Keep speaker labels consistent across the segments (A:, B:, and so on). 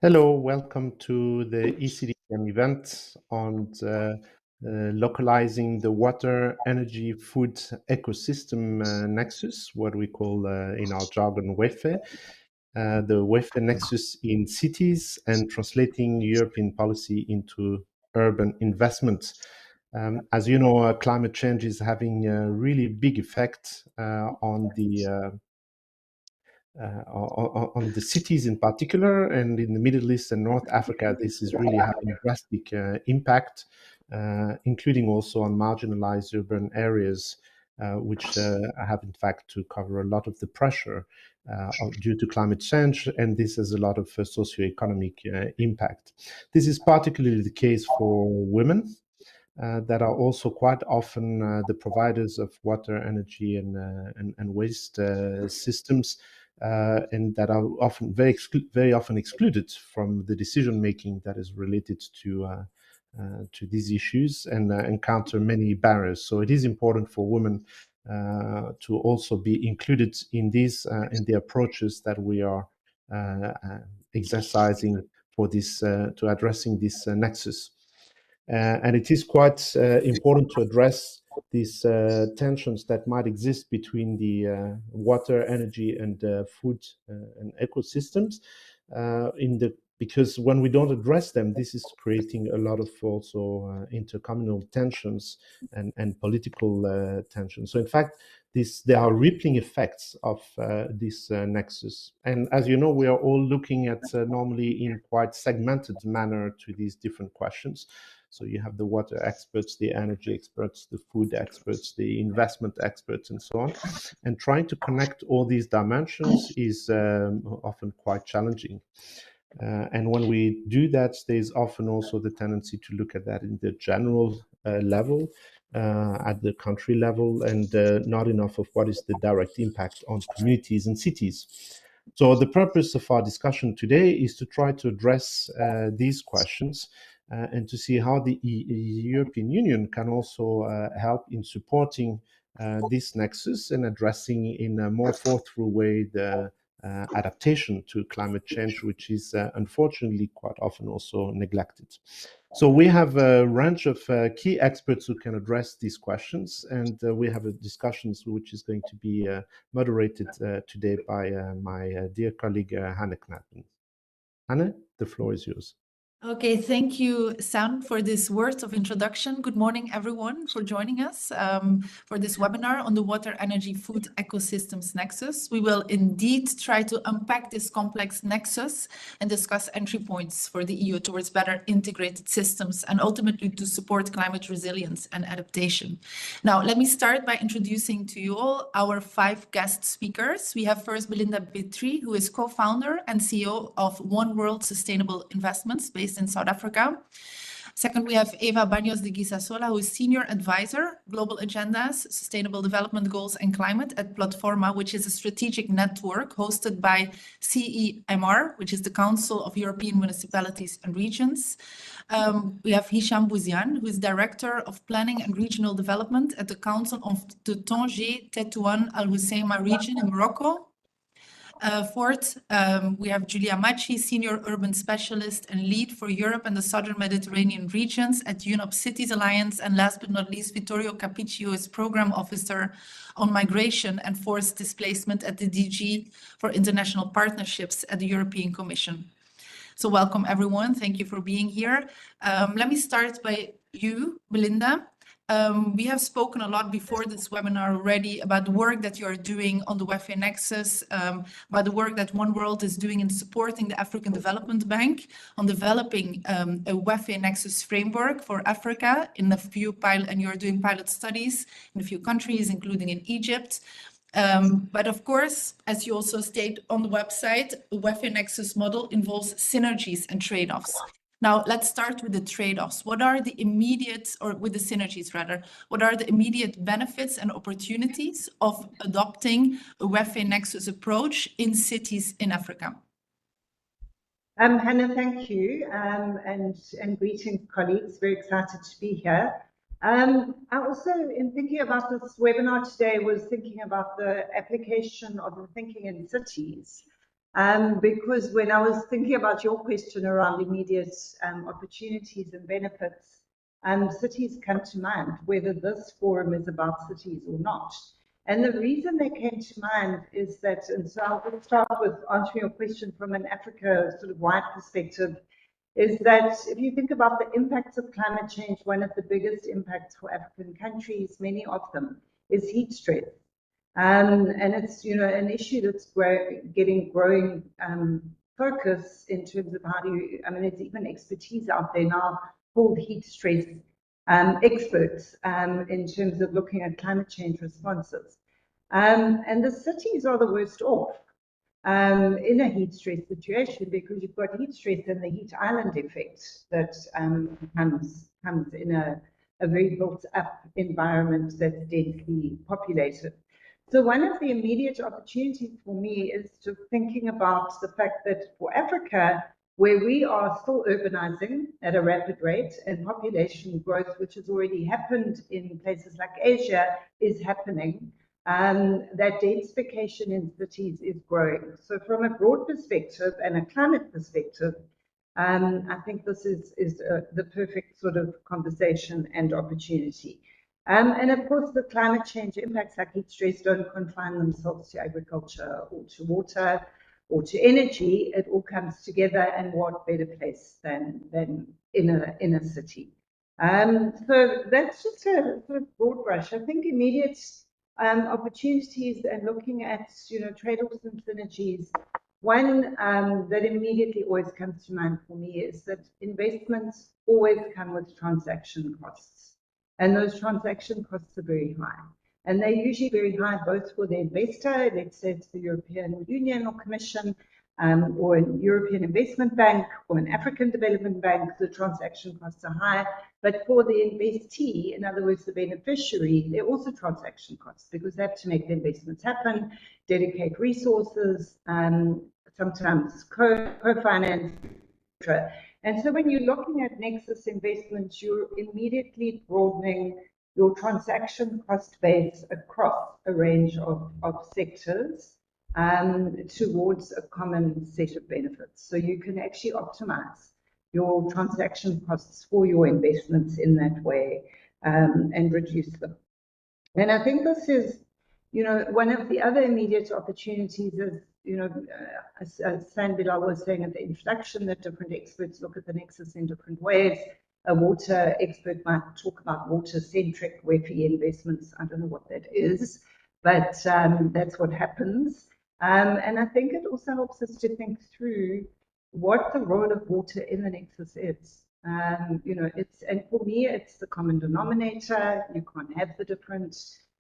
A: Hello, welcome to the ECDPM event on localizing the water, energy, food ecosystem nexus, what we call in our jargon WEFE, the WEFE nexus in cities and translating European policy into urban investment. As you know, climate change is having a really big effect on the cities in particular, and in the Middle East and North Africa, this is really having drastic impact, including also on marginalized urban areas, which have in fact to cover a lot of the pressure due to climate change, and this has a lot of socioeconomic impact. This is particularly the case for women. That are also quite often the providers of water, energy, and waste systems, and that are often very often excluded from the decision making that is related to these issues and encounter many barriers. So it is important for women to also be included in these in the approaches that we are exercising for this to addressing this nexus. And it is quite important to address these tensions that might exist between the water, energy, and food and ecosystems because when we don't address them, this is creating a lot of also intercommunal tensions and political tensions. So in fact, there are rippling effects of this nexus. And as you know, we are all looking at normally in quite segmented manner to these different questions. So you have the water experts, the energy experts, the food experts, the investment experts, and so on. And trying to connect all these dimensions is often quite challenging. And when we do that, there's often also the tendency to look at that in the general level, at the country level, and not enough of what is the direct impact on communities and cities. So the purpose of our discussion today is to try to address these questions and to see how the European Union can also help in supporting this nexus and addressing in a more thought-through way the adaptation to climate change, which is unfortunately quite often also neglected. So we have a range of key experts who can address these questions, and we have a discussion which is going to be moderated today by my dear colleague Hanne Knappen. Hanne, the floor is yours.
B: Okay, thank you, Sam, for this words of introduction. Good morning, everyone, for joining us for this webinar on the water, energy, food ecosystems nexus. We will indeed try to unpack this complex nexus and discuss entry points for the EU towards better integrated systems and ultimately to support climate resilience and adaptation. Now, let me start by introducing to you all our 5 guest speakers. We have first Belinda Bitri, who is co-founder and CEO of One World Sustainable Investments based in South Africa. Second, we have Eva Baños de Guisasola, who is Senior Advisor, Global Agendas, Sustainable Development Goals and Climate at Platforma, which is a strategic network hosted by CEMR, which is the Council of European Municipalities and Regions. We have Hicham Bouziane, who is Director of Planning and Regional Development at the Council of the Tanger, Tetouan, Al Hoceima region in Morocco. Fourth, we have Julia Machi, Senior Urban Specialist and Lead for Europe and the Southern Mediterranean regions at UNOP Cities Alliance. And last but not least, Vittorio Capicci, who is Program Officer on Migration and Forced Displacement at the DG for International Partnerships at the European Commission. So welcome, everyone. Thank you for being here. Let me start by you, Belinda. We have spoken a lot before this webinar already about the work that you are doing on the WEFE Nexus, about the work that One World is doing in supporting the African Development Bank on developing a WEFE Nexus framework for Africa in a few and you're doing pilot studies in a few countries, including in Egypt. But of course, as you also state on the website, the WEFE Nexus model involves synergies and trade-offs. Now, let's start with the trade-offs. What are the immediate, or with the synergies rather, what are the immediate benefits and opportunities of adopting a WEFE Nexus approach in cities in Africa?
C: Hannah, thank you, and greetings, colleagues. Very excited to be here. I also, in thinking about this webinar today, was thinking about the application of the thinking in cities. Because when I was thinking about your question around immediate opportunities and benefits, cities come to mind, whether this forum is about cities or not. And the reason they came to mind is that, and so I'll start with answering your question from an Africa sort of wide perspective, is that if you think about the impacts of climate change, one of the biggest impacts for African countries, many of them, is heat stress. And it's, you know, an issue that's getting growing focus in terms of how do you, I mean, there's even expertise out there now called heat stress experts in terms of looking at climate change responses. And the cities are the worst off in a heat stress situation, because you've got heat stress and the heat island effect that comes in a very built up environment that's densely populated. So one of the immediate opportunities for me is to thinking about the fact that for Africa, where we are still urbanizing at a rapid rate, and population growth, which has already happened in places like Asia, is happening, that densification in cities is growing. So from a broad perspective and a climate perspective, I think this is the perfect sort of conversation and opportunity. And of course, the climate change impacts like heat stress don't confine themselves to agriculture or to water or to energy. It all comes together, and what better place than in a city. So that's just a sort of broad brush. I think immediate opportunities and looking at, you know, trade-offs and synergies. One that immediately always comes to mind for me is that investments always come with transaction costs. And those transaction costs are very high. And they're usually very high both for the investor, let's say it's the European Union or Commission, or an European Investment Bank or an African Development Bank, the transaction costs are high. But for the investee, in other words, the beneficiary, they're also transaction costs, because they have to make the investments happen, dedicate resources, sometimes co-finance, etc. And so when you're looking at nexus investments, you're immediately broadening your transaction cost base across a range of sectors towards a common set of benefits. So you can actually optimize your transaction costs for your investments in that way and reduce them. And I think this is, you know, one of the other immediate opportunities is, you know, as Sanbila was saying at the introduction, that different experts look at the nexus in different ways. A water expert might talk about water-centric WEFE investments. I don't know what that is, but that's what happens. And I think it also helps us to think through what the role of water in the nexus is. You know, and for me, it's the common denominator. You can't have the different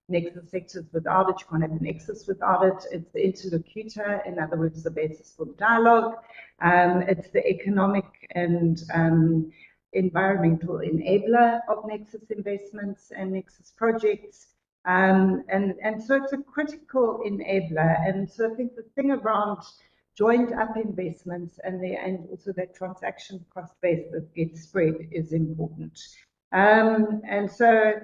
C: nexus sectors without it. You can't have the nexus without it. It's the interlocutor, in other words, the basis for dialogue. It's the economic and environmental enabler of nexus investments and nexus projects. And so it's a critical enabler. And so I think the thing around joined up investments and also that transaction cost base that gets spread is important. And so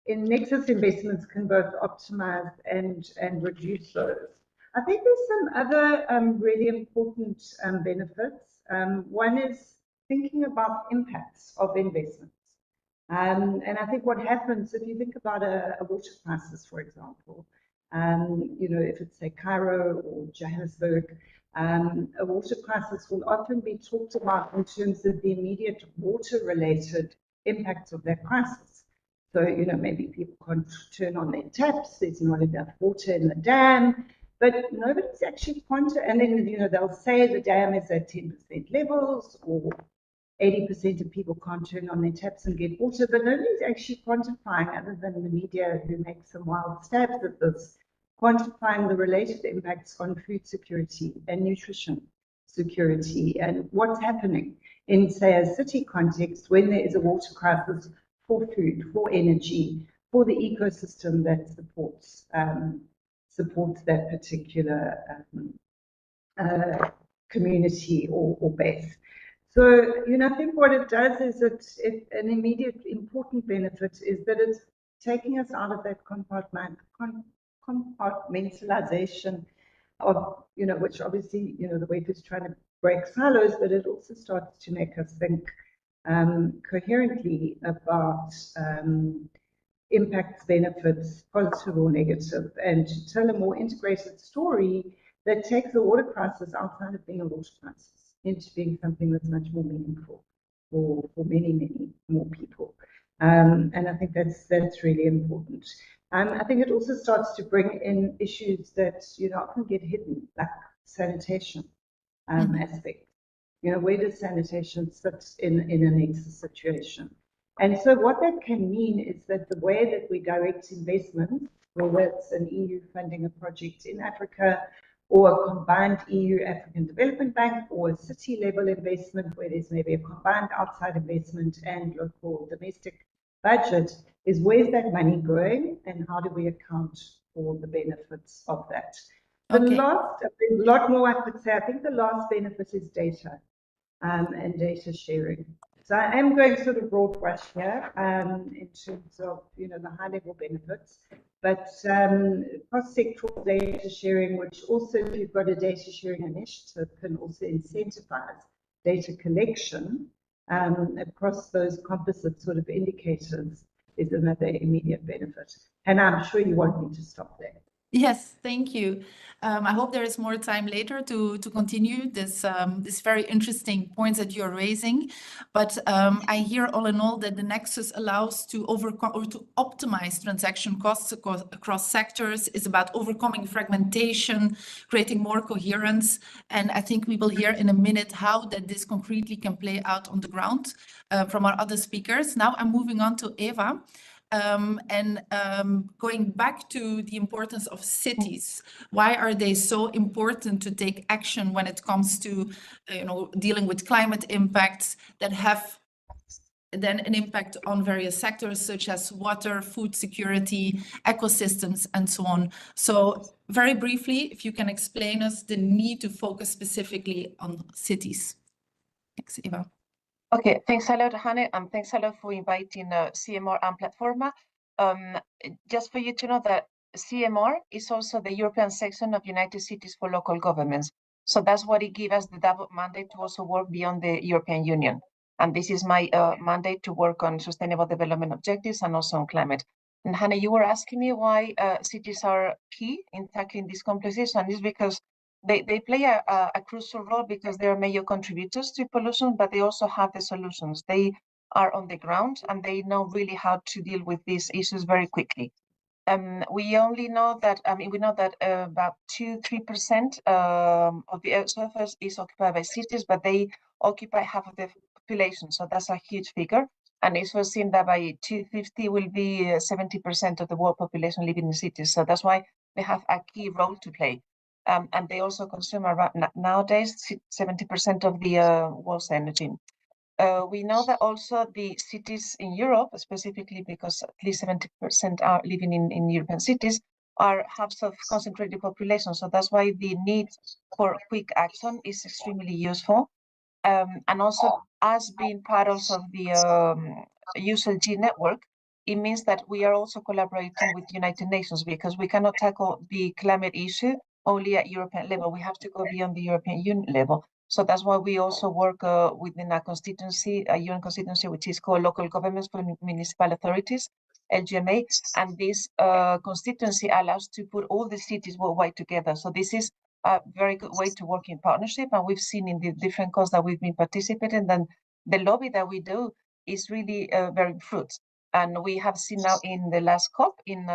C: in nexus investments can both optimize and reduce those. I think there's some other really important benefits. One is thinking about impacts of investments. And I think what happens, if you think about a water crisis, for example, you know, if it's say Cairo or Johannesburg, a water crisis will often be talked about in terms of the immediate water-related impacts of that crisis. So, you know, maybe people can't turn on their taps, there's not enough water in the dam, but nobody's actually and then, you know, they'll say the dam is at 10% levels, or 80% of people can't turn on their taps and get water, but nobody's actually quantifying, other than the media who make some wild stabs at this, quantifying the related impacts on food security and nutrition security and what's happening in, say, a city context when there is a water crisis for food, for energy, for the ecosystem that supports that particular community or base. So, you know, I think what it does is an immediate important benefit is that it's taking us out of that compartmentalization of, which obviously, the WEFE is trying to break silos, but it also starts to make us think coherently about impacts, benefits, positive or negative, and to tell a more integrated story that takes the water crisis outside of being a water crisis into being something that's much more meaningful for many, many more people. And I think that's really important. I think it also starts to bring in issues that often get hidden, like sanitation aspect. Where does sanitation sit in a nexus situation? And so what that can mean is that the way that we direct investment, whether it's an EU funding a project in Africa, or a combined EU-African Development Bank, or a city-level investment where there's maybe a combined outside investment and local domestic budget, is where's that money going and how do we account for the benefits of that? The last, a lot more I could say, I think the last benefit is data and data sharing. So I am going sort of broad brush here in terms of the high level benefits, but cross-sectoral data sharing, which also, if you've got a data sharing initiative, can also incentivize data collection across those composite sort of indicators, is another immediate benefit. And I'm sure you want me to stop there.
B: Yes, thank you. I hope there is more time later to continue this very interesting points that you're raising. But I hear all in all that the nexus allows to overcome or to optimize transaction costs across sectors. It's about overcoming fragmentation, creating more coherence. And I think we will hear in a minute how that this concretely can play out on the ground from our other speakers. Now I'm moving on to Eva. Going back to the importance of cities, why are they so important to take action when it comes to, dealing with climate impacts that have then an impact on various sectors such as water, food security, ecosystems, and so on. So very briefly, if you can explain us the need to focus specifically on cities. Thanks, Eva.
D: Okay, thanks a lot, Hanne, and thanks a lot for inviting CMR and Platforma. Just for you to know that CMR is also the European section of United Cities for Local Governments. So that's what it gives us the double mandate to also work beyond the European Union. And this is my mandate to work on sustainable development objectives and also on climate. And Hanne, you were asking me why cities are key in tackling this complex issue, and it's because they play a crucial role because they are major contributors to pollution, but they also have the solutions. They are on the ground and they know really how to deal with these issues very quickly. We only know that, we know that about 2-3% of the Earth's surface is occupied by cities, but they occupy half of the population. So that's a huge figure. And it's foreseen that by 2050 will be 70% of the world population living in cities. So that's why they have a key role to play. And they also consume around, nowadays, 70% of the world's energy. We know that also the cities in Europe, specifically because at least 70% are living in European cities, are hubs of concentrated population. So that's why the need for quick action is extremely useful. And also, as being part of the USLG network, it means that we are also collaborating with the United Nations, because we cannot tackle the climate issue only at European level. We have to go beyond the European Union level. So that's why we also work within a constituency, a UN constituency, which is called Local Governments for Municipal Authorities, LGMA. And this constituency allows to put all the cities worldwide together. So this is a very good way to work in partnership. And we've seen in the different calls that we've been participating, then the lobby that we do is really bearing fruit. And we have seen now in the last COP in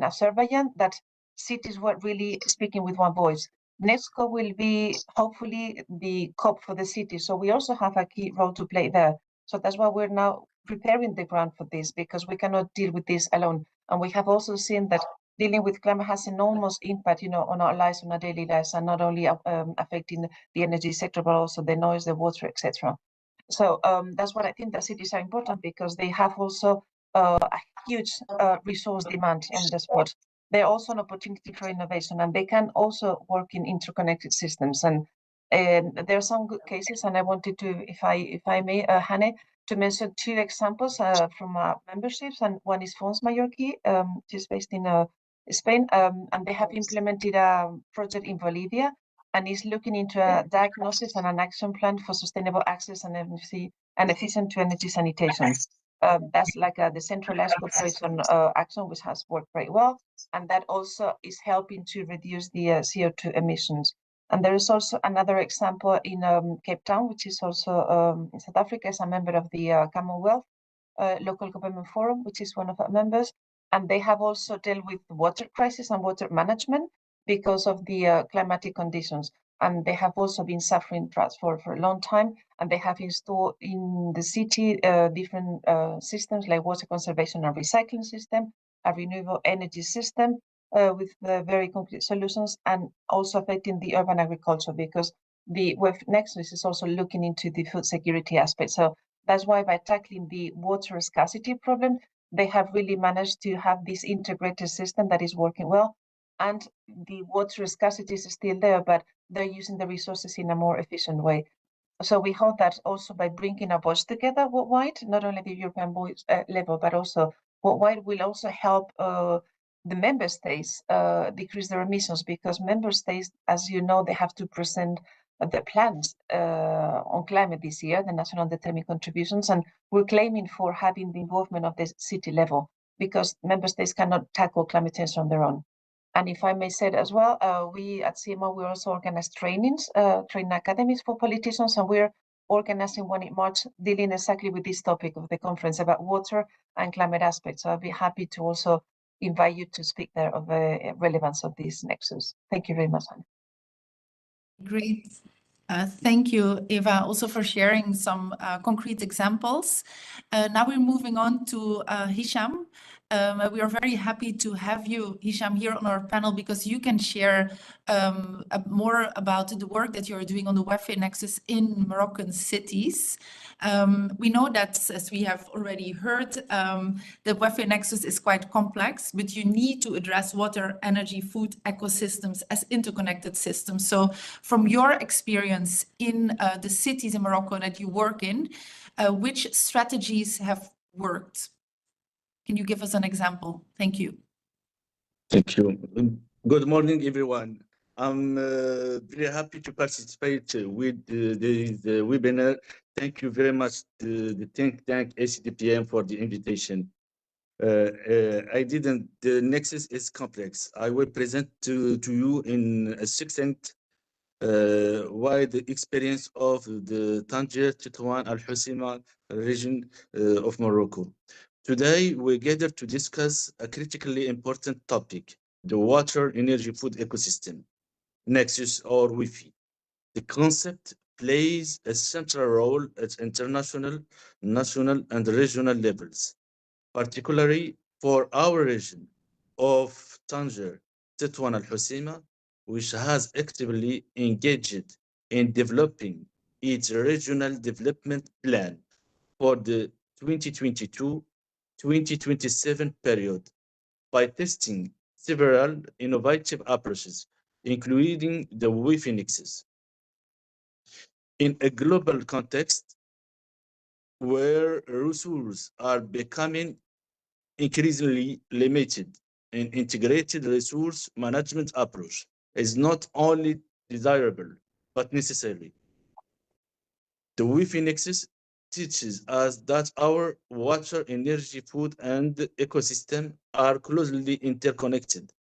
D: Azerbaijan that cities were really speaking with one voice. Next COP will be hopefully the COP for the city. So we also have a key role to play there. So that's why we're now preparing the ground for this, because we cannot deal with this alone. And we have also seen that dealing with climate has enormous impact, on our lives, on our daily lives, and not only affecting the energy sector, but also the noise, the water, etc. So that's what I think that cities are important, because they have also a huge resource demand on the spot. They're also an opportunity for innovation, and they can also work in interconnected systems. And there are some good cases, and I wanted to, if I may, Hanne, to mention 2 examples from memberships. And one is Fons Mallorquí, which is based in Spain, and they have implemented a project in Bolivia, and is looking into a diagnosis and an action plan for sustainable access and efficient to energy sanitation. That's like a decentralized cooperation action, which has worked very well, and that also is helping to reduce the CO2 emissions. And there is also another example in Cape Town, which is also in South Africa, as a member of the Commonwealth Local Government Forum, which is one of our members. And they have also dealt with the water crisis and water management because of the climatic conditions. And they have also been suffering droughts for a long time. And they have installed in the city different systems like water conservation and recycling system, a renewable energy system with very concrete solutions, and also affecting the urban agriculture, because the WEFE Nexus is also looking into the food security aspect. So that's why by tackling the water scarcity problem, they have really managed to have this integrated system that is working well. And the water scarcity is still there, but they're using the resources in a more efficient way. So we hope that also by bringing our voice together worldwide, not only the European voice level, but also worldwide, will also help the member states decrease their emissions, because member states, as you know, they have to present the plans on climate this year, the national determined contributions, and we're claiming for having the involvement of the city level, because member states cannot tackle climate change on their own. And if I may say it as well, we at CMO, we also organize trainings, training academies for politicians, and we're organizing one in March dealing exactly with this topic of the conference about water and climate aspects. So I'll be happy to also invite you to speak there of the relevance of this nexus. Thank you very much, Anna.
B: Great. Thank you, Eva, also for sharing some concrete examples. Now we're moving on to Hisham. We are very happy to have you, Hisham, here on our panel, because you can share more about the work that you're doing on the WEFE Nexus in Moroccan cities. We know that, as we have already heard, the WEFE Nexus is quite complex, but you need to address water, energy, food ecosystems as interconnected systems. So from your experience in the cities in Morocco that you work in, which strategies have worked? Can you give us an example? Thank you.
E: Thank you. Good morning, everyone. I'm very happy to participate with this webinar. Thank you very much to the think tank ECDPM for the invitation. The nexus is complex. I will present to you in a succinct why the experience of the Tangier, Tétouan, Al-Hoceima region of Morocco. Today, we gather to discuss a critically important topic, the water, energy, food ecosystem, nexus or WEFE. The concept plays a central role at international, national, and regional levels, particularly for our region of Tangier, Tétouan, Al-Hoceima, which has actively engaged in developing its regional development plan for the 2022-2027 period by testing several innovative approaches, including the WEFE nexus. In a global context where resources are becoming increasingly limited, an integrated resource management approach is not only desirable, but necessary. The WEFE nexus teaches us that our water, energy, food, and ecosystem are closely interconnected.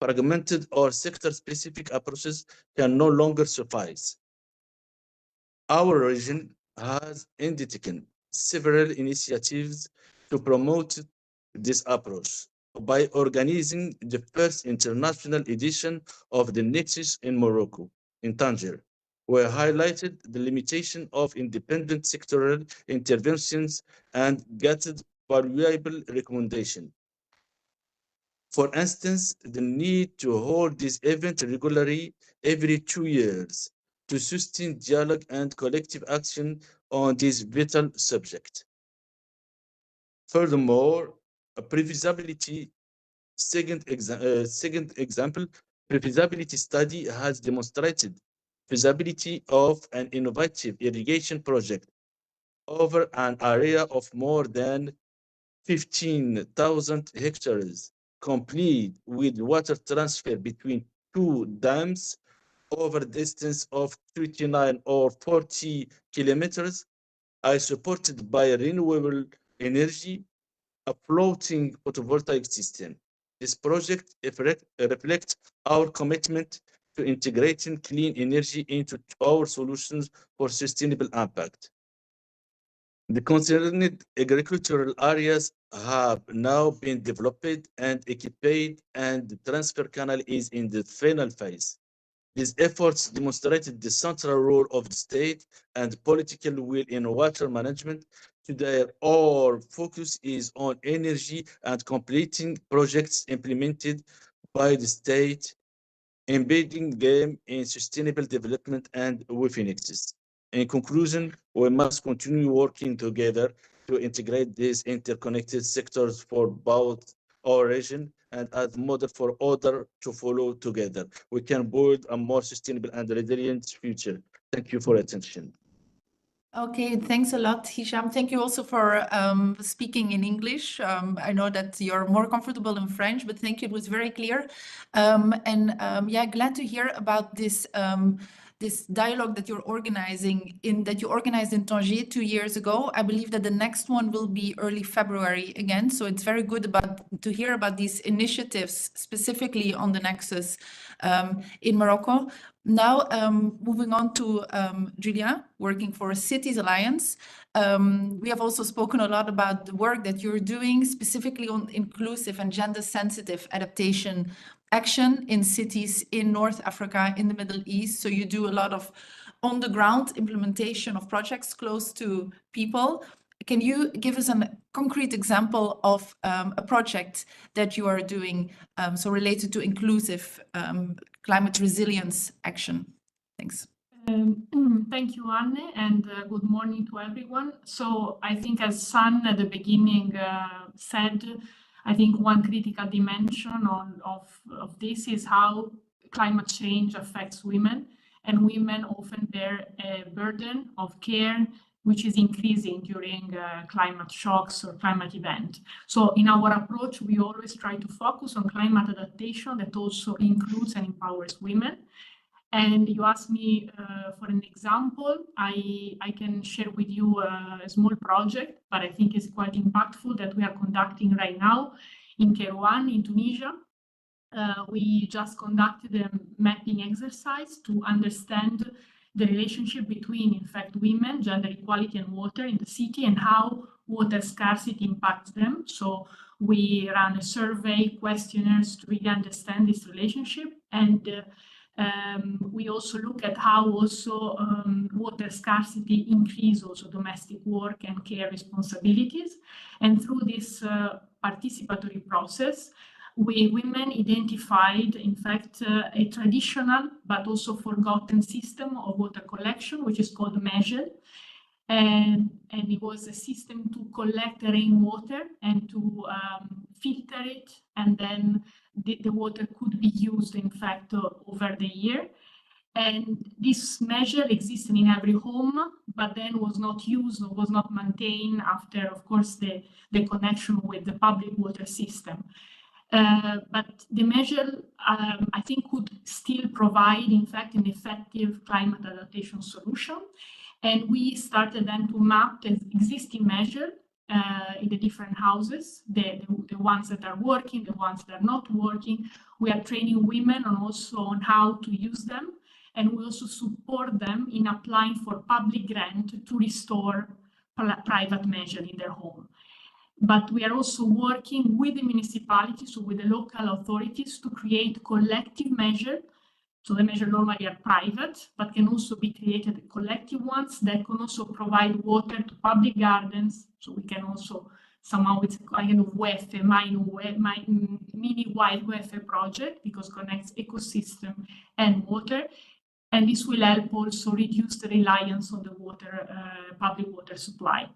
E: Fragmented or sector-specific approaches can no longer suffice. Our region has undertaken several initiatives to promote this approach by organizing the first international edition of the Nexus in Morocco, in Tangier, where highlighted the limitation of independent sectoral interventions and gathered valuable recommendations. For instance, the need to hold this event regularly every 2 years to sustain dialogue and collective action on this vital subject. Furthermore, a prefeasibility second example, prefeasibility study has demonstrated feasibility of an innovative irrigation project over an area of more than 15,000 hectares, complete with water transfer between two dams over a distance of 39 or 40 kilometers, are supported by renewable energy, a floating photovoltaic system. This project reflects our commitment to integrating clean energy into our solutions for sustainable impact. The concerned agricultural areas have now been developed and equipped, and the transfer canal is in the final phase. These efforts demonstrated the central role of the state and political will in water management. Today, our focus is on energy and completing projects implemented by the state, embedding them in sustainable development and WEFE nexus. In conclusion, we must continue working together to integrate these interconnected sectors for both our region and as model for others to follow together. We can build a more sustainable and resilient future. Thank you for attention.
B: Okay, thanks a lot, Hisham. Thank you also for speaking in English. I know that you're more comfortable in French, but thank you. It was very clear. Yeah, glad to hear about this this dialogue that you're organizing that you organized in Tangier 2 years ago. I believe that the next one will be early February again. So it's very good to hear about these initiatives specifically on the nexus in Morocco. Now, moving on to Julien, working for Cities Alliance. We have also spoken a lot about the work that you're doing specifically on inclusive and gender-sensitive adaptation action in cities in North Africa, in the Middle East. So you do a lot of on-the-ground implementation of projects close to people. Can you give us a concrete example of a project that you are doing, so related to inclusive climate resilience action? Thanks.
F: Thank you, Anne, and good morning to everyone. So I think, as San at the beginning said, I think one critical dimension of this is how climate change affects women, and women often bear a burden of care which is increasing during climate shocks or climate event. So in our approach, we always try to focus on climate adaptation that also includes and empowers women. And you asked me for an example. I can share with you a small project, but I think it's quite impactful that we are conducting right now in Kairouan, in Tunisia. We just conducted a mapping exercise to understand the relationship between, in fact, women, gender equality, and water in the city, and how water scarcity impacts them. So we ran a survey, questionnaires to really understand this relationship, and we also look at how also water scarcity increase also domestic work and care responsibilities. And through this participatory process, women identified, in fact, a traditional but also forgotten system of water collection, which is called measure. And it was a system to collect rainwater and to filter it, and then the water could be used, in fact, over the year. And this measure existed in every home, but then was not used or was not maintained after, of course, the connection with the public water system. But the measure, I think, could still provide, in fact, an effective climate adaptation solution. And we started then to map the existing measure in the different houses, the ones that are working, the ones that are not working. We are training women on how to use them, and we also support them in applying for public grant to restore private measure in their home. But we are also working with the municipalities, so with the local authorities, to create collective measure. So the measures normally are private, but can also be created collective ones that can also provide water to public gardens. So we can also somehow, it's a kind of WEFE, mini wide WEFE project, because connects ecosystem and water. And this will help also reduce the reliance on the water, public water supply.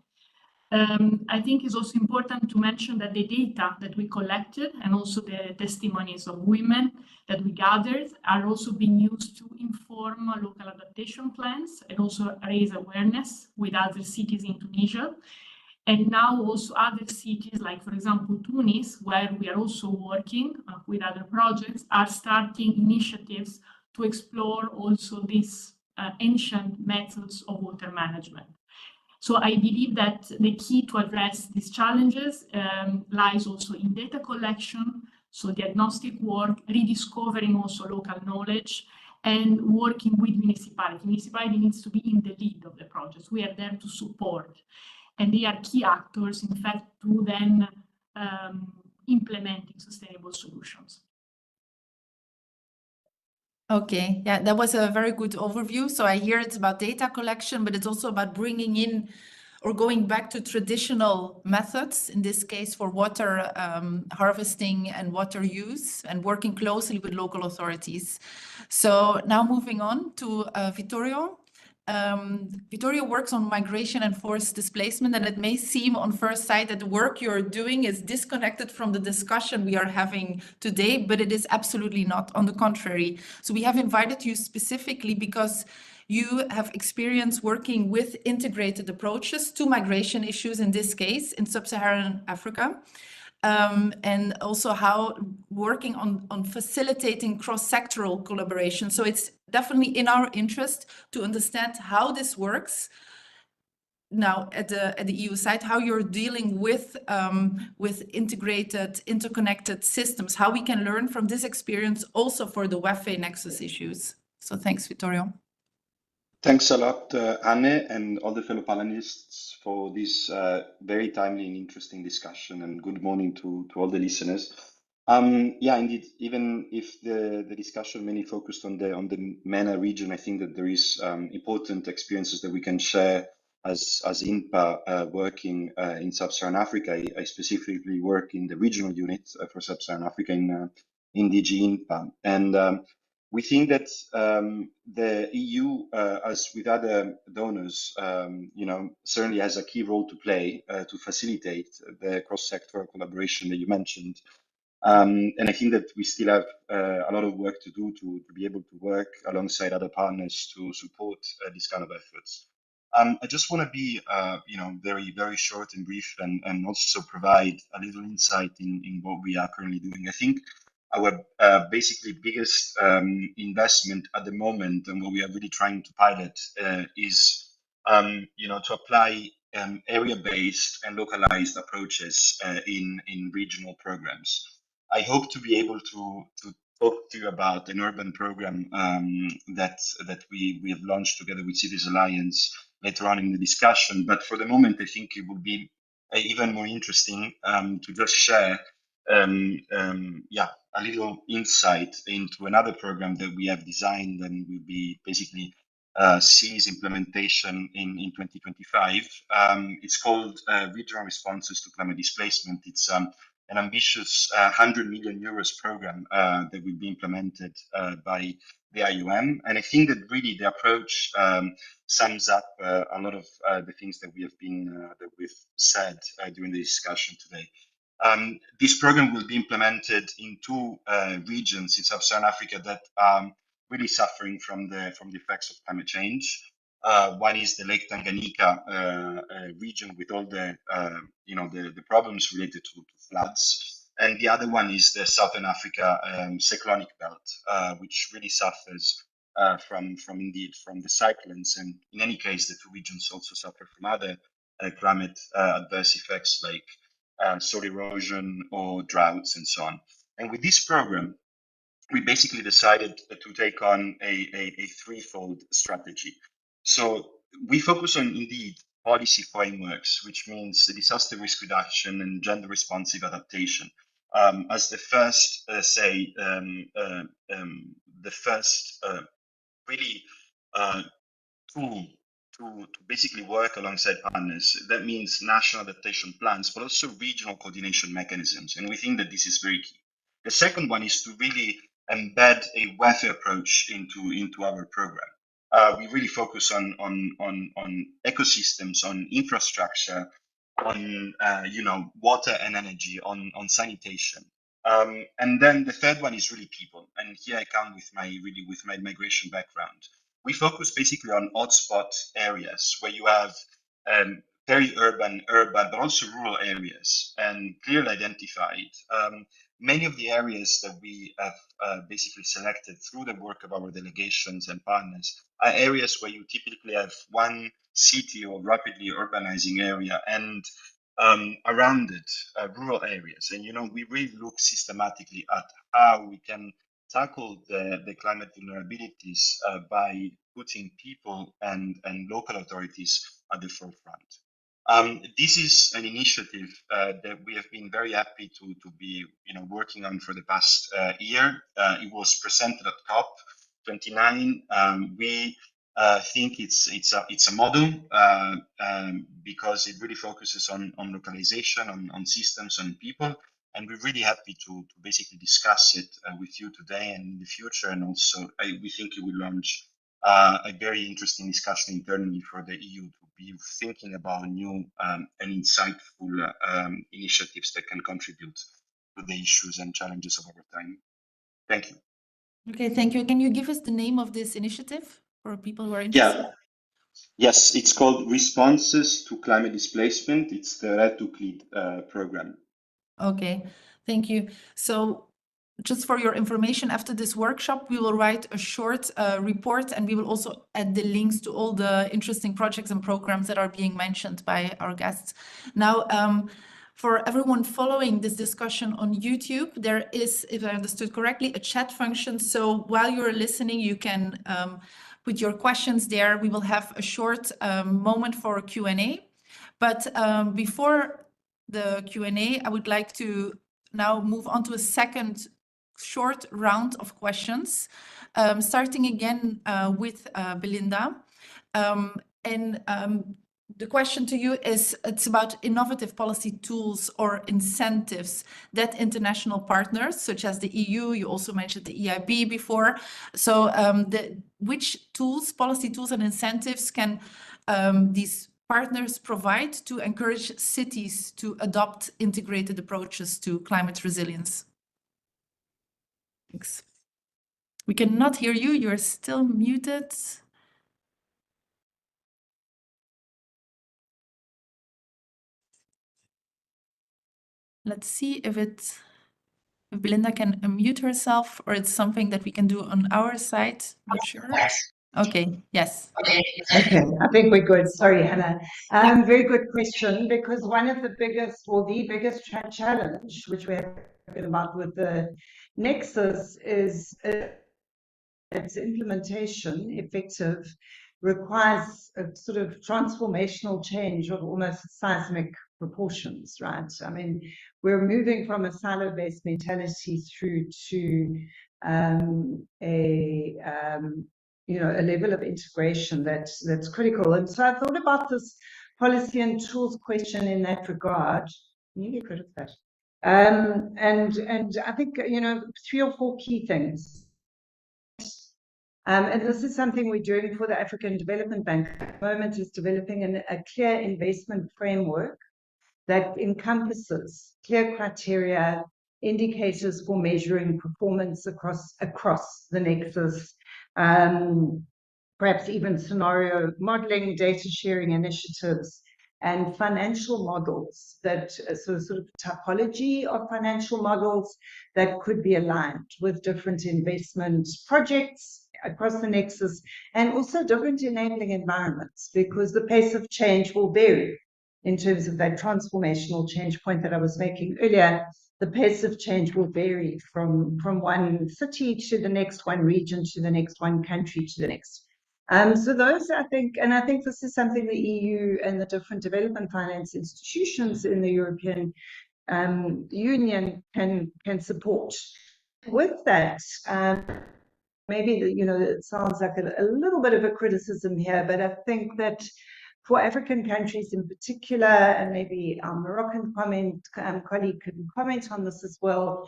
F: I think it's also important to mention that the data that we collected and also the testimonies of women that we gathered are also being used to inform local adaptation plans and also raise awareness with other cities in Tunisia. And now also other cities, like for example, Tunis, where we are also working with other projects, are starting initiatives to explore also these ancient methods of water management. So I believe that the key to address these challenges lies also in data collection, so diagnostic work, rediscovering also local knowledge, and working with municipality. Municipality needs to be in the lead of the projects. We are there to support. And they are key actors, in fact, to then implementing sustainable solutions.
B: Okay, yeah, that was a very good overview. So I hear it's about data collection, but it's also about bringing in or going back to traditional methods, in this case for water harvesting and water use, and working closely with local authorities. So now moving on to Vittorio. Vittorio works on migration and forced displacement, and it may seem on first sight that the work you're doing is disconnected from the discussion we are having today, but it is absolutely not. On the contrary. So we have invited you specifically because you have experience working with integrated approaches to migration issues, in this case, in sub-Saharan Africa. And also how working on facilitating cross-sectoral collaboration. So it's definitely in our interest to understand how this works now at the EU side, how you're dealing with integrated, interconnected systems, how we can learn from this experience also for the WEFE nexus issues. So thanks, Vittorio.
G: Thanks a lot, Anne, and all the fellow panelists for this very timely and interesting discussion, and good morning to all the listeners. Yeah, indeed, even if the discussion mainly focused on the MENA region, I think that there is important experiences that we can share as INPA working in Sub-Saharan Africa. I specifically work in the regional unit for Sub-Saharan Africa in DG INPA. And we think that the EU, as with other donors, certainly has a key role to play to facilitate the cross-sectoral collaboration that you mentioned. And I think that we still have a lot of work to do to be able to work alongside other partners to support these kind of efforts. I just want to be, very, very short and brief, and also provide a little insight in what we are currently doing. I think our basically biggest investment at the moment, and what we are really trying to pilot, is to apply area-based and localized approaches in regional programs. I hope to be able to talk to you about an urban program that we have launched together with Cities Alliance later on in the discussion. But for the moment, I think it would be even more interesting to just share a little insight into another program that we have designed and will be basically sees implementation in 2025. It's called Regional Responses to Climate Displacement. It's an ambitious 100 million euros program that will be implemented by the IOM. And I think that really the approach sums up a lot of the things that we've said during the discussion today. This program will be implemented in two regions in Sub-Saharan Africa that are really suffering from the effects of climate change. One is the Lake Tanganyika region with all the problems related to floods, and the other one is the Southern Africa cyclonic belt, which really suffers from the cyclones. And in any case, the two regions also suffer from other climate adverse effects like soil erosion or droughts and so on. And with this program, we basically decided to take on a threefold strategy. So we focus on indeed policy frameworks, which means disaster risk reduction and gender responsive adaptation as the first, really tool to basically work alongside partners. That means national adaptation plans, but also regional coordination mechanisms. And we think that this is very key. The second one is to really embed a WEFE approach into our program. We really focus on ecosystems, on infrastructure, on water and energy, on sanitation. And then the third one is really people. And here I come with my migration background. We focus basically on hotspot areas where you have peri-urban, urban, but also rural areas, and clearly identified. Many of the areas that we have basically selected through the work of our delegations and partners are areas where you typically have one city or rapidly urbanizing area and around it, rural areas. And, we really look systematically at how we can tackle the climate vulnerabilities by putting people and local authorities at the forefront. This is an initiative that we have been very happy to be working on for the past year. It was presented at COP29. We think it's a model because it really focuses on localization, on systems, on people. And we're really happy to basically discuss it with you today and in the future. And also, we think it will launch a very interesting discussion internally for the EU to be thinking about new and insightful initiatives that can contribute to the issues and challenges of our time. Thank you.
B: Okay, thank you. Can you give us the name of this initiative for people who are interested?
G: Yeah. Yes, it's called Responses to Climate Displacement. It's the Red to Clean program.
B: Okay, thank you. So just for your information, after this workshop, we will write a short report, and we will also add the links to all the interesting projects and programs that are being mentioned by our guests. Now, for everyone following this discussion on YouTube, there is, if I understood correctly, a chat function. So while you're listening, you can put your questions there. We will have a short moment for Q&A. But before the Q&A, I would like to now move on to a second short round of questions, starting again with Belinda. The question to you is, it's about innovative policy tools or incentives that international partners, such as the EU, you also mentioned the EIB before. So which tools, policy tools and incentives can these partners provide to encourage cities to adopt integrated approaches to climate resilience? Thanks. We cannot hear you. You're still muted. Let's see if Belinda can unmute herself, or it's something that we can do on our side. Not sure. Okay, yes.
C: Okay, I think we're good. Sorry, Hannah. Very good question, because one of the biggest, or the biggest challenge, which we're talking about with the nexus, is its implementation, effective, requires a sort of transformational change of almost seismic proportions, right? I mean, we're moving from a silo-based mentality through to a level of integration that's critical. And so I thought about this policy and tools question in that regard. Can you get rid of that? And I think 3 or 4 key things. And this is something we're doing for the African Development Bank at the moment, is developing a clear investment framework that encompasses clear criteria, indicators for measuring performance across the nexus, perhaps even scenario modeling, data sharing initiatives, and financial models that sort of typology of financial models that could be aligned with different investment projects across the nexus, and also different enabling environments, because the pace of change will vary in terms of that transformational change point that I was making earlier. The pace of change will vary from one city to the next, one region to the next, one country to the next. So those, I think this is something the EU and the different development finance institutions in the European Union can support. With that, maybe it sounds like a little bit of a criticism here, but I think that for African countries in particular, and maybe our Moroccan colleague can comment on this as well,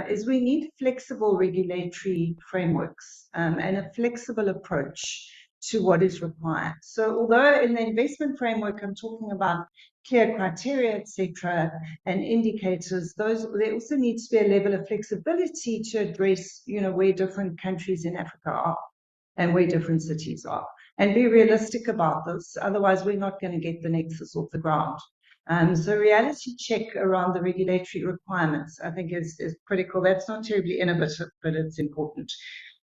C: is we need flexible regulatory frameworks and a flexible approach to what is required. So although in the investment framework, I'm talking about clear criteria, etc., and indicators, there also needs to be a level of flexibility to address, where different countries in Africa are and where different cities are. and be realistic about this. Otherwise, we're not going to get the nexus off the ground. So reality check around the regulatory requirements, I think is critical. That's not terribly innovative, but it's important.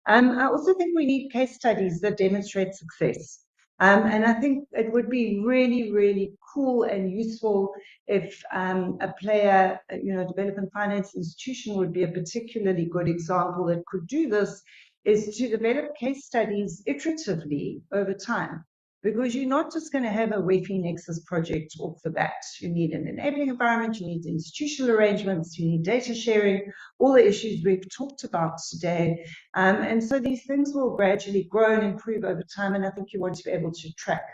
C: I also think we need case studies that demonstrate success. And I think it would be really, really cool and useful if a player, development finance institution would be a particularly good example that could do this, is to develop case studies iteratively over time. Because you're not just going to have a WEFE Nexus project off the bat. You need an enabling environment, you need institutional arrangements, you need data sharing, all the issues we've talked about today. And so these things will gradually grow and improve over time, and I think you want to be able to track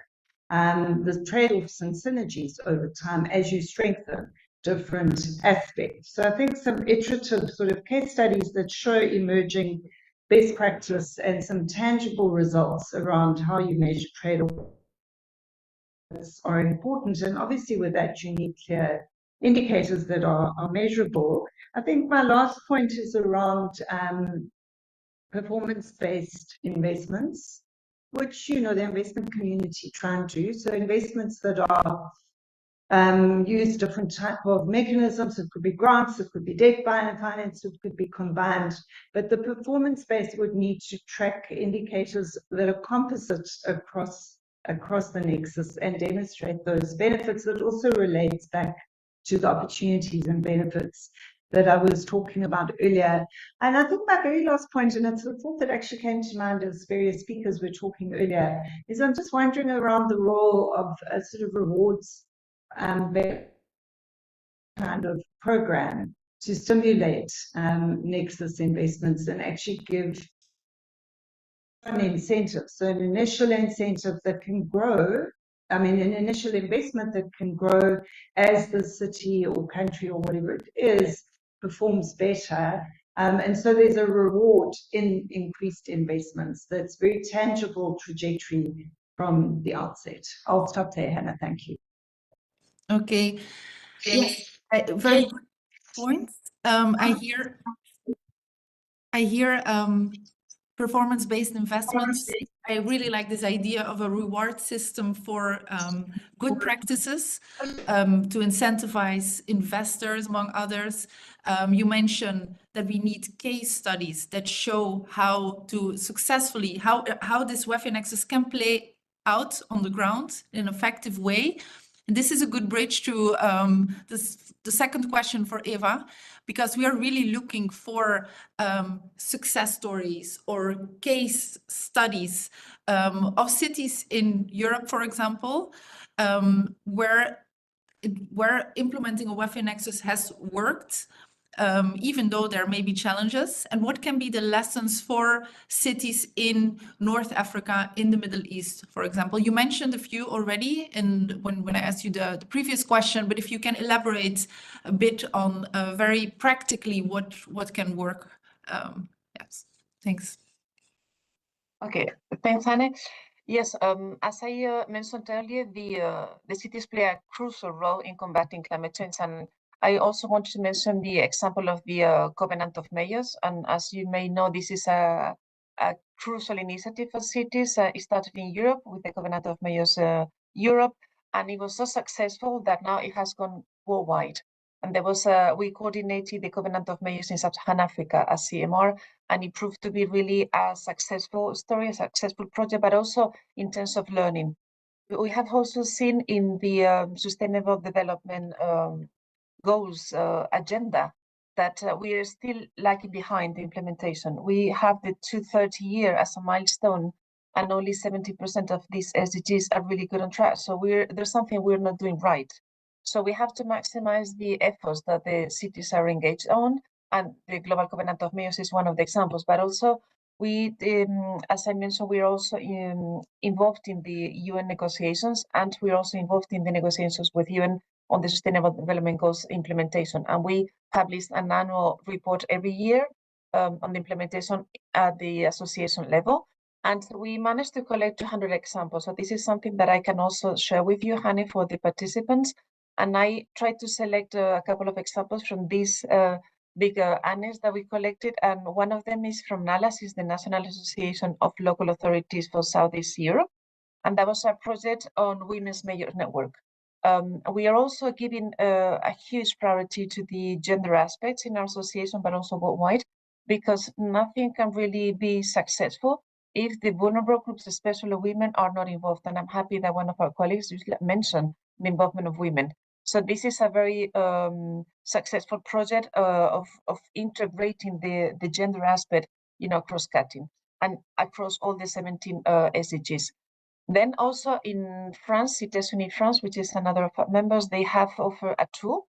C: the trade-offs and synergies over time as you strengthen different aspects. So I think some iterative sort of case studies that show emerging best practice and some tangible results around how you measure trade-offs are important. And obviously with that, you need clear indicators that are measurable. I think my last point is around performance-based investments, which, the investment community try and do. So investments that are use different type of mechanisms. It could be grants, it could be debt finance, it could be combined. But the performance base would need to track indicators that are composite across the nexus and demonstrate those benefits. That also relates back to the opportunities and benefits that I was talking about earlier. And I think my very last point, and it's the thought that actually came to mind as various speakers were talking earlier, is I'm just wondering around the role of a sort of rewards kind of program to stimulate nexus investments and actually give an incentive. So an initial incentive that can grow, an initial investment that can grow as the city or country or whatever it is performs better. And so there's a reward in increased investments that's very tangible trajectory from the outset. I'll stop there, Hannah. Thank you.
B: Okay. Yes, very good points. I hear performance-based investments. I really like this idea of a reward system for good practices to incentivize investors, among others. You mentioned that we need case studies that show how to successfully, how this WEFE nexus can play out on the ground in an effective way. And this is a good bridge to the second question for Eva, because we are really looking for success stories or case studies of cities in Europe, for example, where implementing a WEFE nexus has worked, even though there may be challenges, and what can be the lessons for cities in North Africa, in the Middle East, for example. You mentioned a few already when I asked you the previous question, but if you can elaborate a bit on very practically what can work. Yes, thanks.
D: Okay, thanks, Anne. Yes, as I mentioned earlier, the cities play a crucial role in combating climate change, and I also want to mention the example of the Covenant of Mayors. And as you may know, this is a crucial initiative for cities. It started in Europe with the Covenant of Mayors Europe, and it was so successful that now it has gone worldwide. And there was we coordinated the Covenant of Mayors in Sub-Saharan Africa as CMR, and it proved to be really a successful story, a successful project, but also in terms of learning. We have also seen in the Sustainable Development Goals agenda that we are still lagging behind the implementation. We have the 2030 year as a milestone, and only 70% of these SDGs are really good on track. So there's something we're not doing right. So we have to maximize the efforts that the cities are engaged on, and the Global Covenant of Mayors is one of the examples. But also, we, as I mentioned, we're also involved in the UN negotiations, and we're also involved in the negotiations with UN on the Sustainable Development Goals implementation. And we publish an annual report every year on the implementation at the association level. And we managed to collect 200 examples. So this is something that I can also share with you, Hani, for the participants. And I tried to select a couple of examples from these big annex that we collected. And one of them is from NALAS, is the National Association of Local Authorities for Southeast Europe. And that was a project on Women's Mayor Network. We are also giving a huge priority to the gender aspects in our association, but also worldwide, because nothing can really be successful if the vulnerable groups, especially women, are not involved. And I'm happy that one of our colleagues mentioned the involvement of women. So this is a very successful project of integrating the gender aspect, cross-cutting and across all the 17 SDGs. Then also in France, Cités Unies France, which is another of our members, they have offered a tool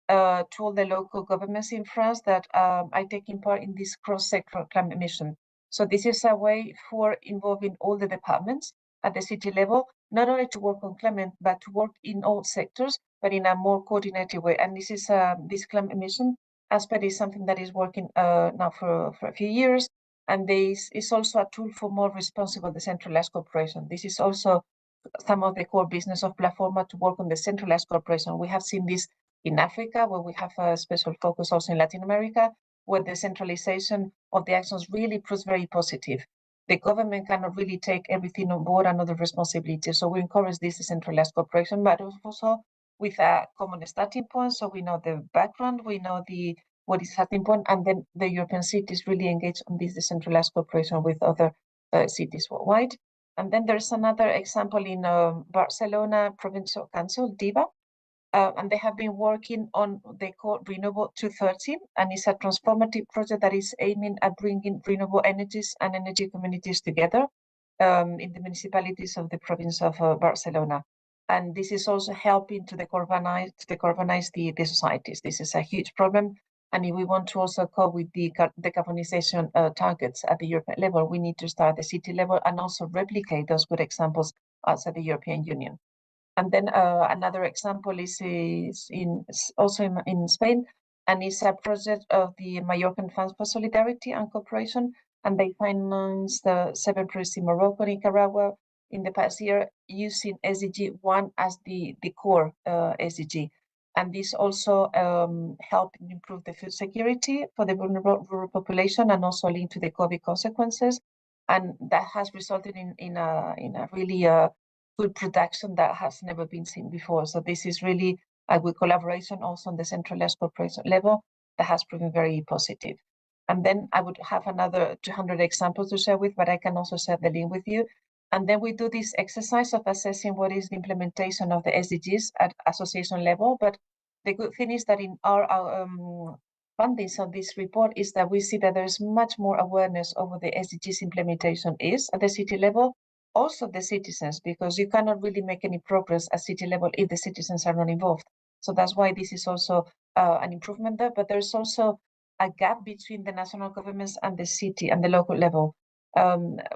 D: to all the local governments in France that are taking part in this cross-sector climate mission. So this is a way for involving all the departments at the city level, not only to work on climate, but to work in all sectors, but in a more coordinated way. And this is this climate mission aspect is something that is working now for a few years. And this is also a tool for more responsible decentralized cooperation. This is also some of the core business of Platforma to work on the centralized cooperation. We have seen this in Africa, where we have a special focus also in Latin America, where the centralization of the actions really proves very positive. The government cannot really take everything on board and other responsibilities. So we encourage this decentralized cooperation, but also with a common starting point. So we know the background, we know what is starting point, and then the European cities really engage on this decentralized cooperation with other cities worldwide. And then there's another example in Barcelona Provincial Council, DIVA, and they have been working on they call Renewable 230, and it's a transformative project that is aiming at bringing renewable energies and energy communities together in the municipalities of the province of Barcelona. And this is also helping to decarbonize the societies. This is a huge problem. And if we want to also cope with the decarbonization targets at the European level, we need to start at the city level and also replicate those good examples outside the European Union. And then another example is also in Spain, and it's a project of the Mallorcan Funds for Solidarity and Cooperation, and they financed 7 projects in Morocco, Nicaragua in the past year, using SDG 1 as the core SDG. And this also helped improve the food security for the vulnerable rural population and also linked to the COVID consequences. And that has resulted in a really food production that has never been seen before. So this is really a good collaboration also on the centralized cooperation level that has proven very positive. And then I would have another 200 examples to share with, but I can also share the link with you. And then we do this exercise of assessing what is the implementation of the SDGs at association level. But the good thing is that in our findings of this report is that we see that there's much more awareness over the SDGs implementation is at the city level, also the citizens, because you cannot really make any progress at city level if the citizens are not involved. So that's why this is also an improvement there. But there's also a gap between the national governments and the city and the local level.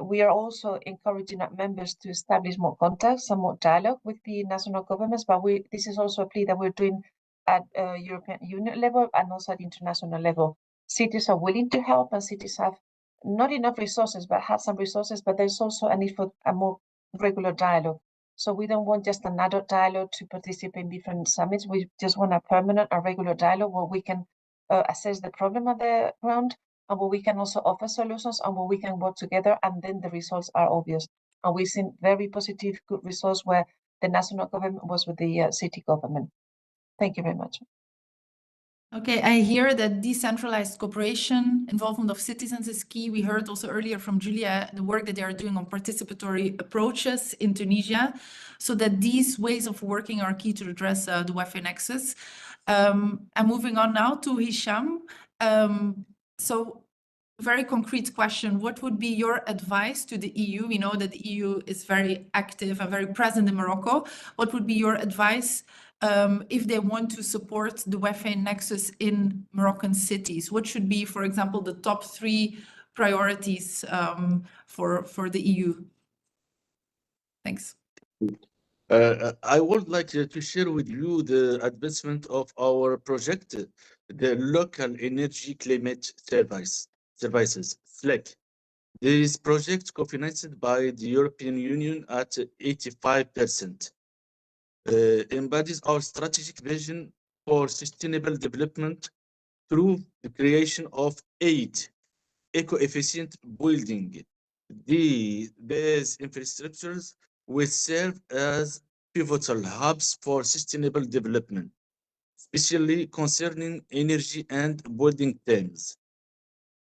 D: We are also encouraging our members to establish more contacts and more dialogue with the national governments, but this is also a plea that we're doing at European Union level and also at international level. Cities are willing to help, and cities have not enough resources, but have some resources, but there's also a need for a more regular dialogue. So we don't want just an adult dialogue to participate in different summits. We just want a permanent, a regular dialogue where we can assess the problem on the ground, and where we can also offer solutions, and where we can work together, and then the results are obvious. And we've seen very positive, good results where the national government was with the city government. Thank you very much.
B: Okay, I hear that decentralized cooperation, involvement of citizens is key. We heard also earlier from Julia the work that they are doing on participatory approaches in Tunisia, so that these ways of working are key to address the WEFE nexus. I'm moving on now to Hisham. So very concrete question, what would be your advice to the EU? We know that the EU is very active and very present in Morocco. What would be your advice if they want to support the WEFE nexus in Moroccan cities? What should be, for example, the top 3 priorities for the EU? Thanks.
E: I would like to share with you the advancement of our project, the Local Energy Climate Services, SLEC. This project co-financed by the European Union at 85%. Embodies our strategic vision for sustainable development through the creation of 8 eco-efficient building, these infrastructures will serve as pivotal hubs for sustainable development, especially concerning energy and building themes.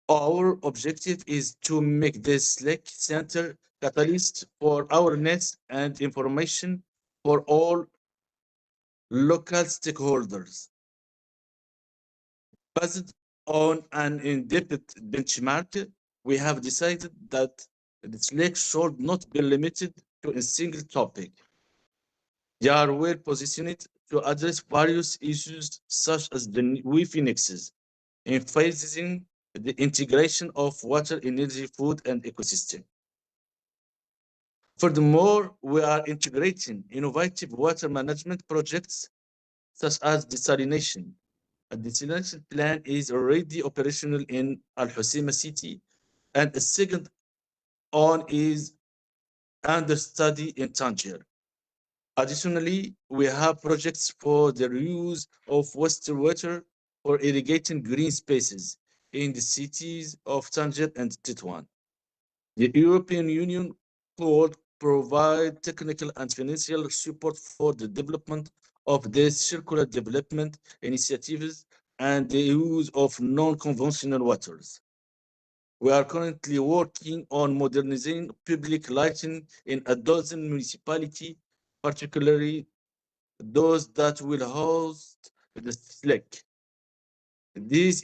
E: Our objective is to make this SLEC center catalyst for awareness and information for all local stakeholders. Based on an in-depth benchmark, we have decided that the SLEC should not be limited to a single topic. They are well positioned to address various issues such as the WEFE nexus, emphasizing the integration of water, energy, food, and ecosystem. Furthermore, we are integrating innovative water management projects such as desalination. A desalination plant is already operational in Al Hoceima city, and a second one is under study in Tangier. Additionally, we have projects for the reuse of wastewater for irrigating green spaces in the cities of Tangier and Tetouan. The European Union could provide technical and financial support for the development of these circular development initiatives and the use of non-conventional waters. We are currently working on modernizing public lighting in a dozen municipalities, particularly those that will host the SLEC. This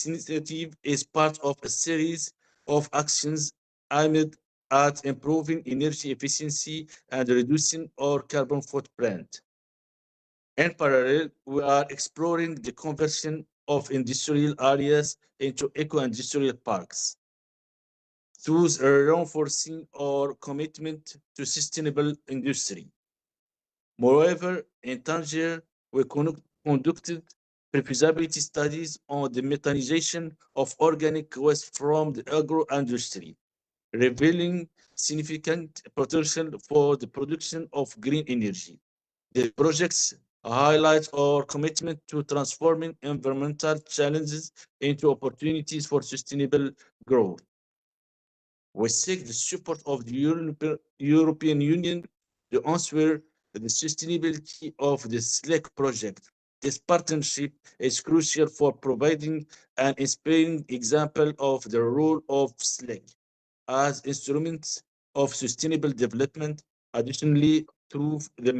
E: initiative is part of a series of actions aimed at improving energy efficiency and reducing our carbon footprint. In parallel, we are exploring the conversion of industrial areas into eco-industrial parks through reinforcing our commitment to sustainable industry. Moreover, in Tangier, we conducted pre-feasibility studies on the methanization of organic waste from the agro-industry, revealing significant potential for the production of green energy. The projects highlight our commitment to transforming environmental challenges into opportunities for sustainable growth. We seek the support of the European Union to ensure the sustainability of the SLEC project. This partnership is crucial for providing an inspiring example of the role of SLEC as instruments of sustainable development. Additionally, through the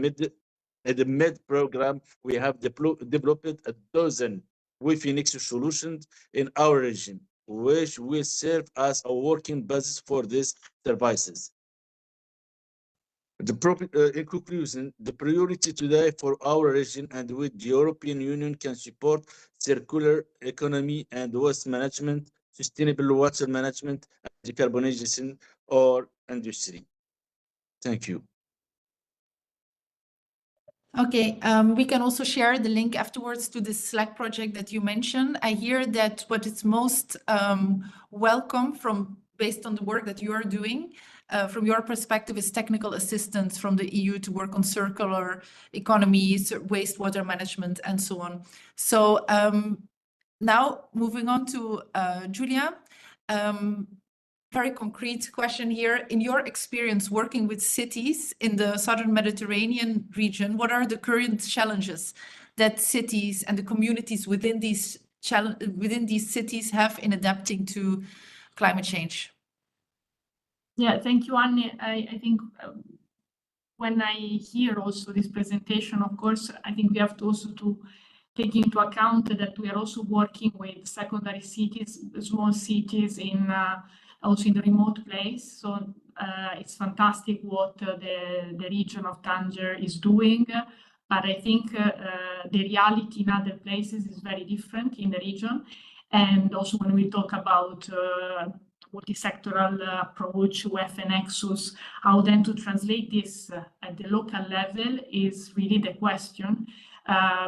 E: MED program, we have developed a dozen WEFE nexus solutions in our region, which will serve as a working basis for these services. In conclusion, the priority today for our region and with the European Union can support circular economy and waste management, sustainable water management, and decarbonization or industry. Thank you.
B: Okay, we can also share the link afterwards to the Slack project that you mentioned. I hear that what is most welcome based on the work that you are doing, from your perspective, is technical assistance from the EU to work on circular economies, wastewater management, and so on. So now moving on to Julia. Very concrete question here. In your experience working with cities in the Southern Mediterranean region, what are the current challenges that cities and the communities within these cities have in adapting to climate change?
F: Yeah, thank you, Anne. I think when I hear also this presentation, of course, I think we have to also take into account that we are also working with secondary cities, small cities also in the remote place. So it's fantastic what the region of Tangier is doing. But I think the reality in other places is very different in the region. And also when we talk about multi-sectoral approach, WEFE nexus, how then to translate this at the local level is really the question.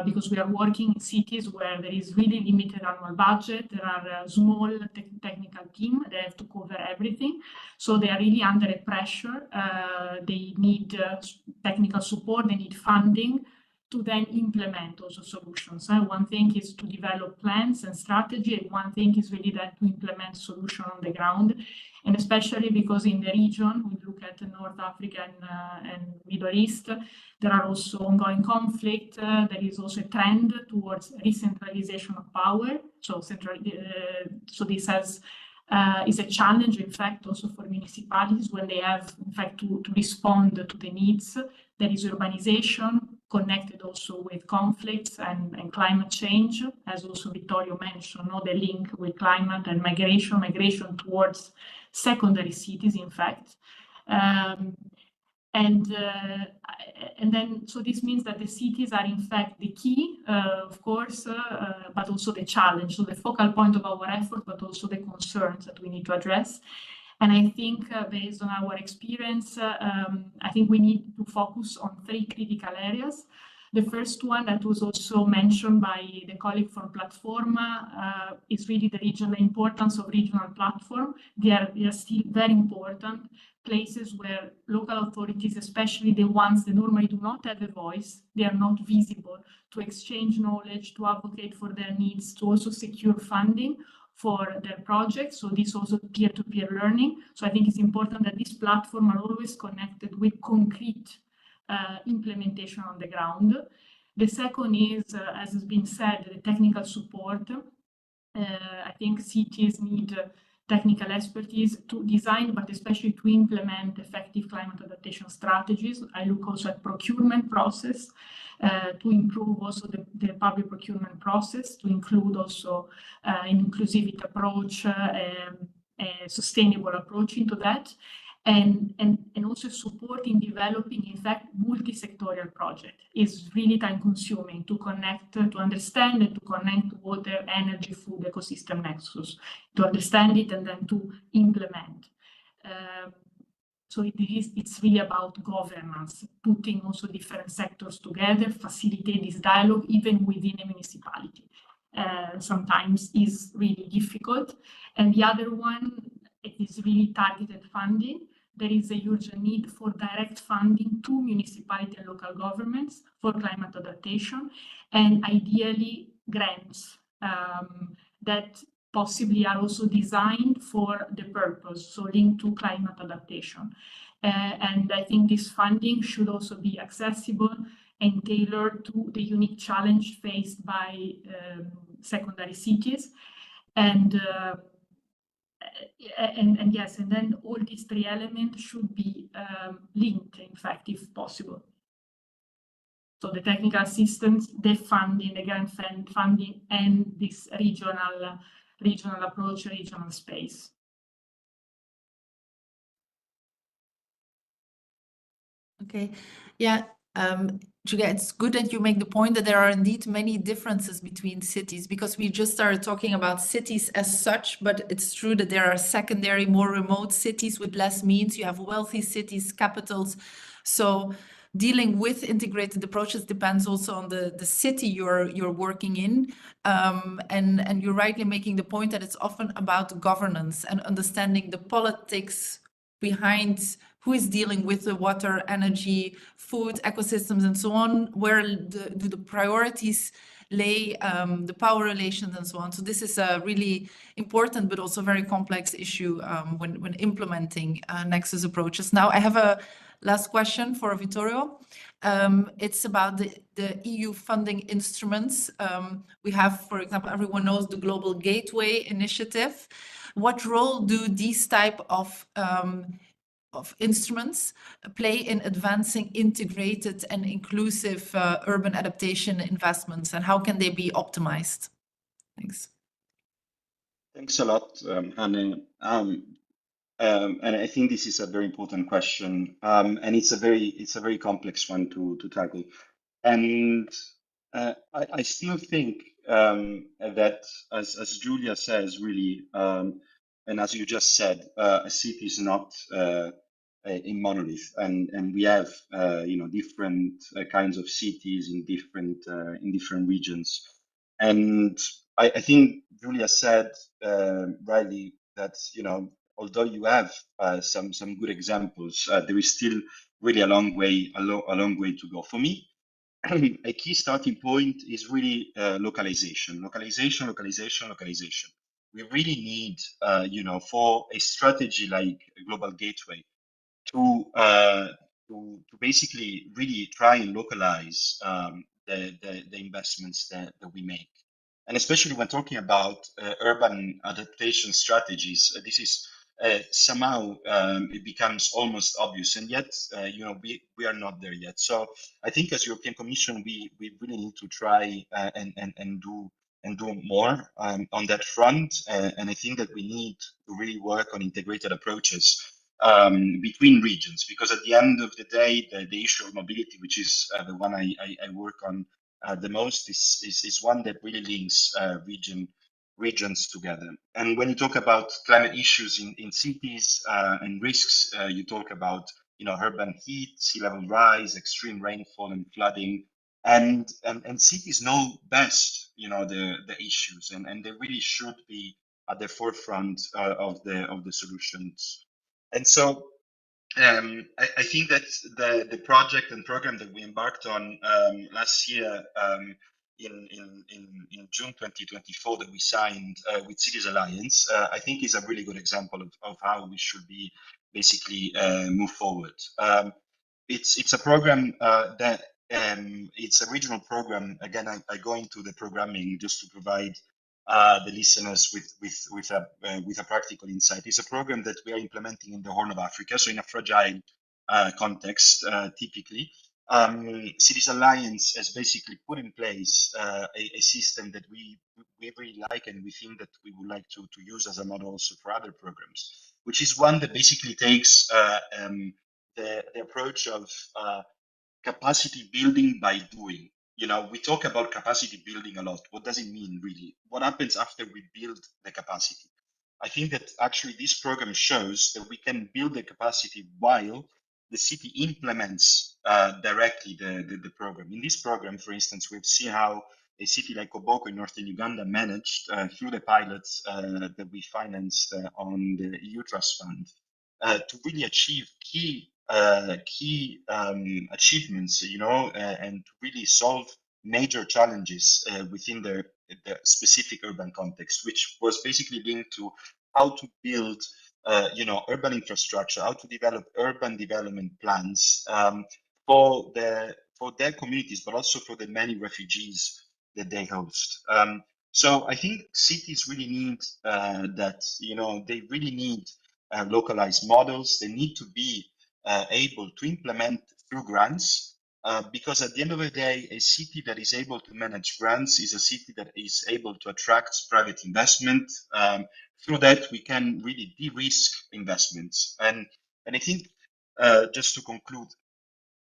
F: Because we are working in cities where there is really limited annual budget, there are a small technical team, they have to cover everything. So they are really under a pressure. They need technical support, they need funding to then implement also solutions. One thing is to develop plans and strategy, and one thing is really then to implement solution on the ground. And especially because in the region, we look at North Africa and Middle East, there are also ongoing conflict. There is also a trend towards decentralization of power. So this is a challenge, in fact, also for municipalities when they have, in fact, to respond to the needs. There is urbanization connected also with conflicts and climate change, as also Vittorio mentioned, the link with climate and migration towards secondary cities, in fact. So this means that the cities are in fact the key, of course, but also the challenge, so the focal point of our effort, but also the concerns that we need to address. And I think based on our experience, I think we need to focus on 3 critical areas. The first one that was also mentioned by the colleague from Platforma is really the importance of regional platform. They are still very important places where local authorities, especially the ones that normally do not have a voice, they are not visible, to exchange knowledge, to advocate for their needs, to also secure funding for their projects. So this also peer-to-peer learning. So I think it's important that this platform are always connected with concrete implementation on the ground. The second is, as has been said, the technical support. I think cities need technical expertise to design, but especially to implement effective climate adaptation strategies. I look also at procurement process to improve also the public procurement process, to include also an inclusivity approach, a sustainable approach into that. And also support in developing, in fact, multi-sectorial project is really time consuming to connect, to understand and to connect water, energy, food ecosystem nexus, to understand it and then to implement. So it's really about governance, putting also different sectors together, facilitate this dialogue even within a municipality. Sometimes is really difficult. And the other one, it is really targeted funding. There is a urgent need for direct funding to municipality and local governments for climate adaptation, and ideally grants that possibly are also designed for the purpose, so linked to climate adaptation. And I think this funding should also be accessible and tailored to the unique challenge faced by secondary cities. And yes, and then all these 3 elements should be linked, in fact, if possible. So the technical assistance, the funding, the grant funding, and this regional approach, regional space.
B: Okay, yeah. Julia, it's good that you make the point that there are indeed many differences between cities, because we just started talking about cities as such, but it's true that there are secondary, more remote cities with less means. You have wealthy cities, capitals. So dealing with integrated approaches depends also on the city you're working in. And you're rightly making the point that it's often about governance and understanding the politics behind who is dealing with the water, energy, food, ecosystems, and so on, where do the priorities lay, the power relations, and so on. So this is a really important but also very complex issue when implementing nexus approaches. Now, I have a last question for Vittorio. It's about the EU funding instruments. We have, for example, everyone knows the Global Gateway Initiative. What role do these type of instruments play in advancing integrated and inclusive urban adaptation investments, and how can they be optimized? Thanks.
G: Thanks a lot, Hanne. And I think this is a very important question, and it's a very complex one to tackle. And I still think that, as Julia says, really, and as you just said, a city is not a monolith, and we have different kinds of cities in different regions. And I think Julia said rightly that although you have some good examples, there is still really a long way to go. For me, a key starting point is really localization. Localization. We really need, for a strategy like a Global Gateway to basically really try and localize the investments that we make. And especially when talking about urban adaptation strategies, this is somehow it becomes almost obvious, and yet we are not there yet. So I think as European Commission, we really need to try and do more on that front. And I think that we need to really work on integrated approaches between regions, because at the end of the day, the issue of mobility, which is the one I work on the most, is one that really links regions together. And when you talk about climate issues in cities and risks, you talk about urban heat, sea level rise, extreme rainfall, and flooding. And cities know best the issues, and they really should be at the forefront of the solutions. And so I think that the project and program that we embarked on last year in June 2024 that we signed with Cities Alliance, I think is a really good example of how we should be basically move forward. It's a program that it's a regional program. Again, I go into the programming just to provide the listeners with a practical insight. It's a program that we are implementing in the Horn of Africa, so in a fragile context, typically. Cities Alliance has basically put in place a system that we really like, and we think that we would like to use as a model also for other programs, which is one that basically takes the approach of capacity building by doing. We talk about capacity building a lot. What does it mean, really? What happens after we build the capacity? I think that actually this program shows that we can build the capacity while the city implements directly the program. In this program, for instance, we've seen how a city like Koboko in northern Uganda managed through the pilots that we financed on the EU Trust Fund to really achieve key achievements, and to really solve major challenges within the specific urban context, which was basically linked to how to build, urban infrastructure, how to develop urban development plans for their communities, but also for the many refugees that they host. So I think cities really need that. They really need localized models. They need to be able to implement through grants, because at the end of the day, a city that is able to manage grants is a city that is able to attract private investment. Through that, we can really de-risk investments. And I think, just to conclude,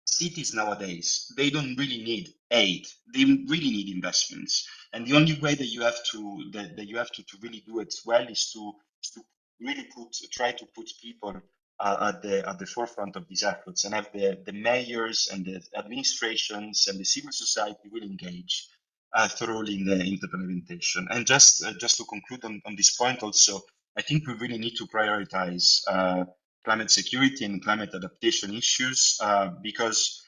G: cities nowadays, they don't really need aid. They really need investments. And the only way that you have to really do it well is to really try to put people at the forefront of these efforts, and have the mayors and the administrations and the civil society will engage thoroughly in the implementation. And just to conclude on this point also, I think we really need to prioritize climate security and climate adaptation issues because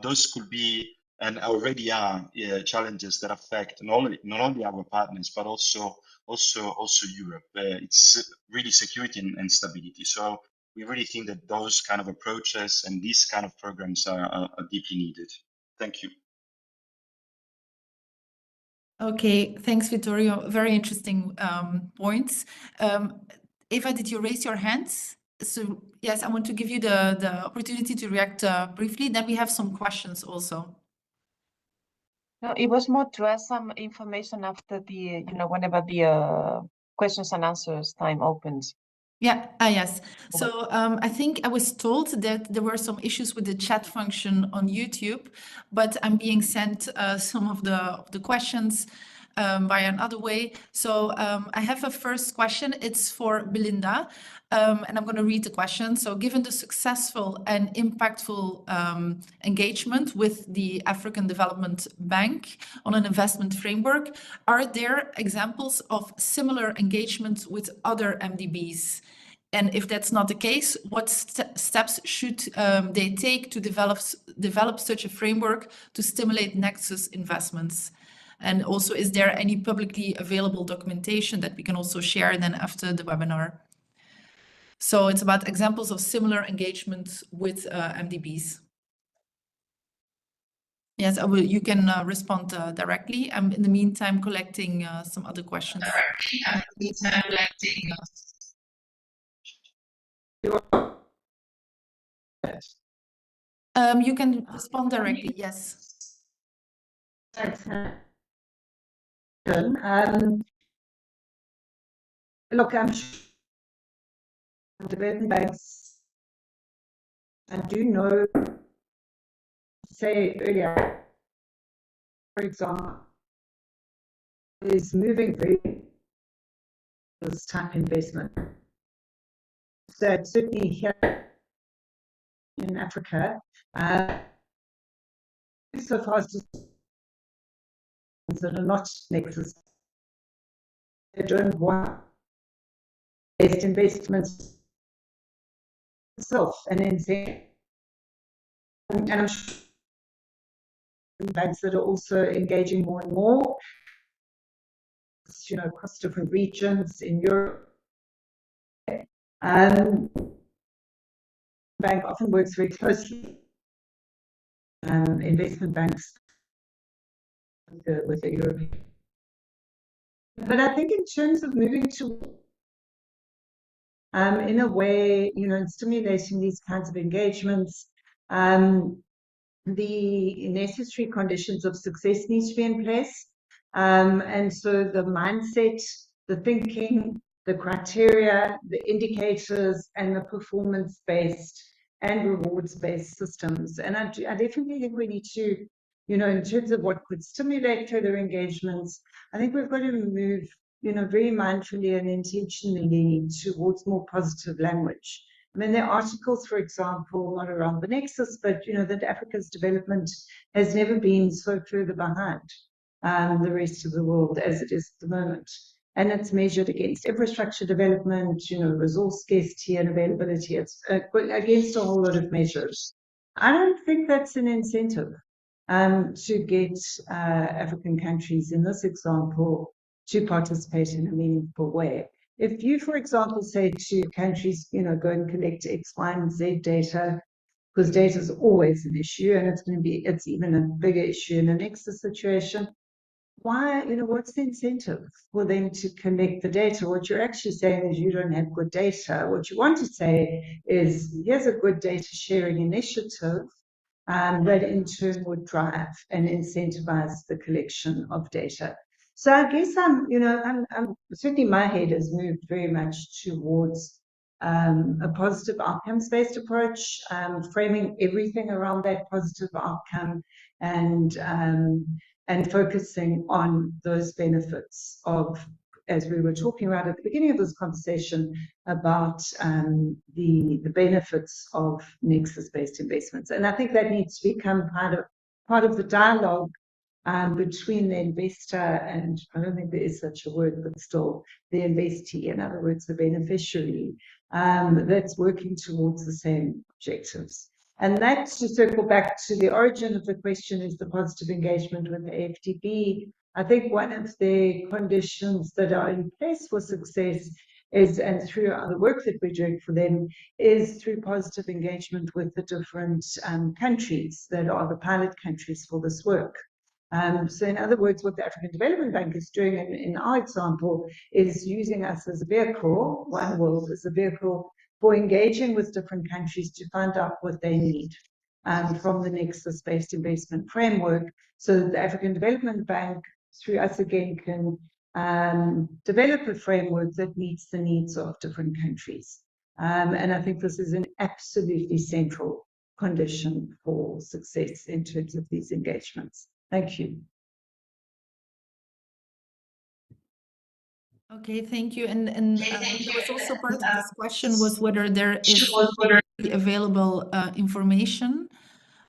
G: those could be and already are challenges that affect not only our partners but also Europe. It's really security and stability. So we really think that those kind of approaches and these kind of programs are deeply needed. Thank you.
B: Okay, thanks, Vittorio. Very interesting points. Eva, did you raise your hands? So yes, I want to give you the opportunity to react briefly. Then we have some questions also.
D: No, it was more to add some information after the, whenever the questions and answers time opens.
B: Yeah, yes. So I think I was told that there were some issues with the chat function on YouTube, but I'm being sent some of the questions via another way. So I have a first question. It's for Belinda, and I'm going to read the question. So given the successful and impactful engagement with the African Development Bank on an investment framework, are there examples of similar engagement with other MDBs? And if that's not the case, what steps should they take to develop such a framework to stimulate nexus investments? And also, is there any publicly available documentation that we can also share then after the webinar? So it's about examples of similar engagement with MDBs. Yes, you can respond directly. I'm in the meantime collecting some other questions. You can respond directly, yes.
C: Look, I'm sure development banks, I do know, say earlier, for example, is moving very this type investment. So certainly here in Africa, so far as that are not nexus, they don't want based investments itself, and then say, and I'm sure banks that are also engaging more and more, you know, across different regions in Europe. Bank often works very closely, investment banks with the European. But I think in terms of moving to, in a way, you know, and stimulating these kinds of engagements, the necessary conditions of success need to be in place. And so the mindset, the thinking, the criteria, the indicators, and the performance-based and rewards-based systems. And I definitely think we need to, you know, in terms of what could stimulate further engagements, I think we've got to move, you know, very mindfully and intentionally towards more positive language. I mean, there are articles, for example, not around the nexus, but, you know, that Africa's development has never been so further behind the rest of the world as it is at the moment. And it's measured against infrastructure development, you know, resource scarcity and availability. It's against a whole lot of measures. I don't think that's an incentive to get African countries, in this example, to participate in a meaningful way. If you, for example, say to countries, you know, go and collect X, Y, and Z data, because data is always an issue, and it's even a bigger issue in a nexus situation. Why, you know, what's the incentive for them to collect the data? What you're actually saying is you don't have good data. What you want to say is here's a good data sharing initiative that in turn would drive and incentivize the collection of data. So I guess I'm certainly my head has moved very much towards a positive outcomes-based approach, framing everything around that positive outcome, and focusing on those benefits of, as we were talking about at the beginning of this conversation, about the benefits of nexus-based investments. And I think that needs to become part of the dialogue between the investor and, I don't think there is such a word, but still, the investee, in other words, the beneficiary, that's working towards the same objectives. And that's to circle back to the origin of the question, is the positive engagement with the AfDB. I think one of the conditions that are in place for success is, and through the work that we're doing for them, is through positive engagement with the different countries that are the pilot countries for this work. So in other words, what the African Development Bank is doing in our example is using us as a vehicle, One World as a vehicle, for engaging with different countries to find out what they need from the nexus-based investment framework, so that the African Development Bank, through us again, can develop a framework that meets the needs of different countries. And I think this is an absolutely central condition for success in terms of these engagements. Thank you.
B: Okay, thank you. And there was also part of this question was whether there is available information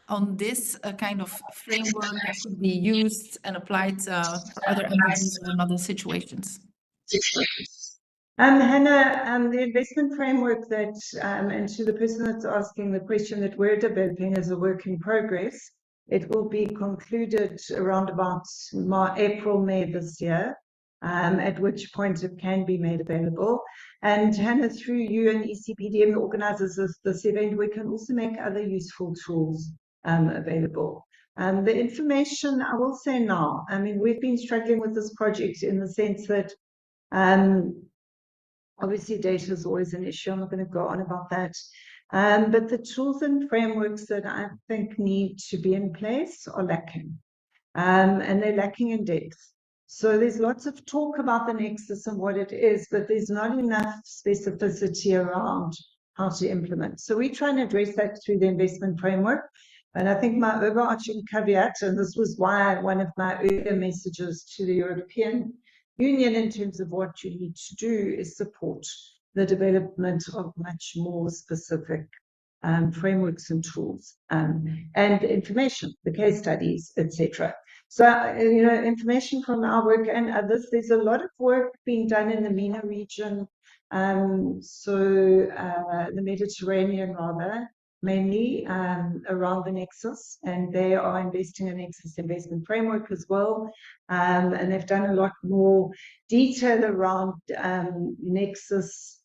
B: on this kind of framework that could be used and applied for other entities or in other situations.
C: Hannah, the investment framework that, and to the person that's asking the question that we're developing is a work in progress. It will be concluded around about April, May this year, at which point it can be made available. And Hannah, through you and ECPDM, the organisers of this event, we can also make other useful tools available. The information, I will say now, I mean, we've been struggling with this project in the sense that obviously, data is always an issue. I'm not going to go on about that. But the tools and frameworks that I think need to be in place are lacking. And they're lacking in depth. So there's lots of talk about the nexus and what it is, but there's not enough specificity around how to implement. So we try and address that through the investment framework. And I think my overarching caveat, and this was why one of my earlier messages to the European Union in terms of what you need to do is support the development of much more specific frameworks and tools and information, the case studies, etc. So, you know, information from our work and others, there's a lot of work being done in the MENA region, the Mediterranean rather, mainly around the nexus, and they are investing in nexus investment framework as well, and they've done a lot more detail around nexus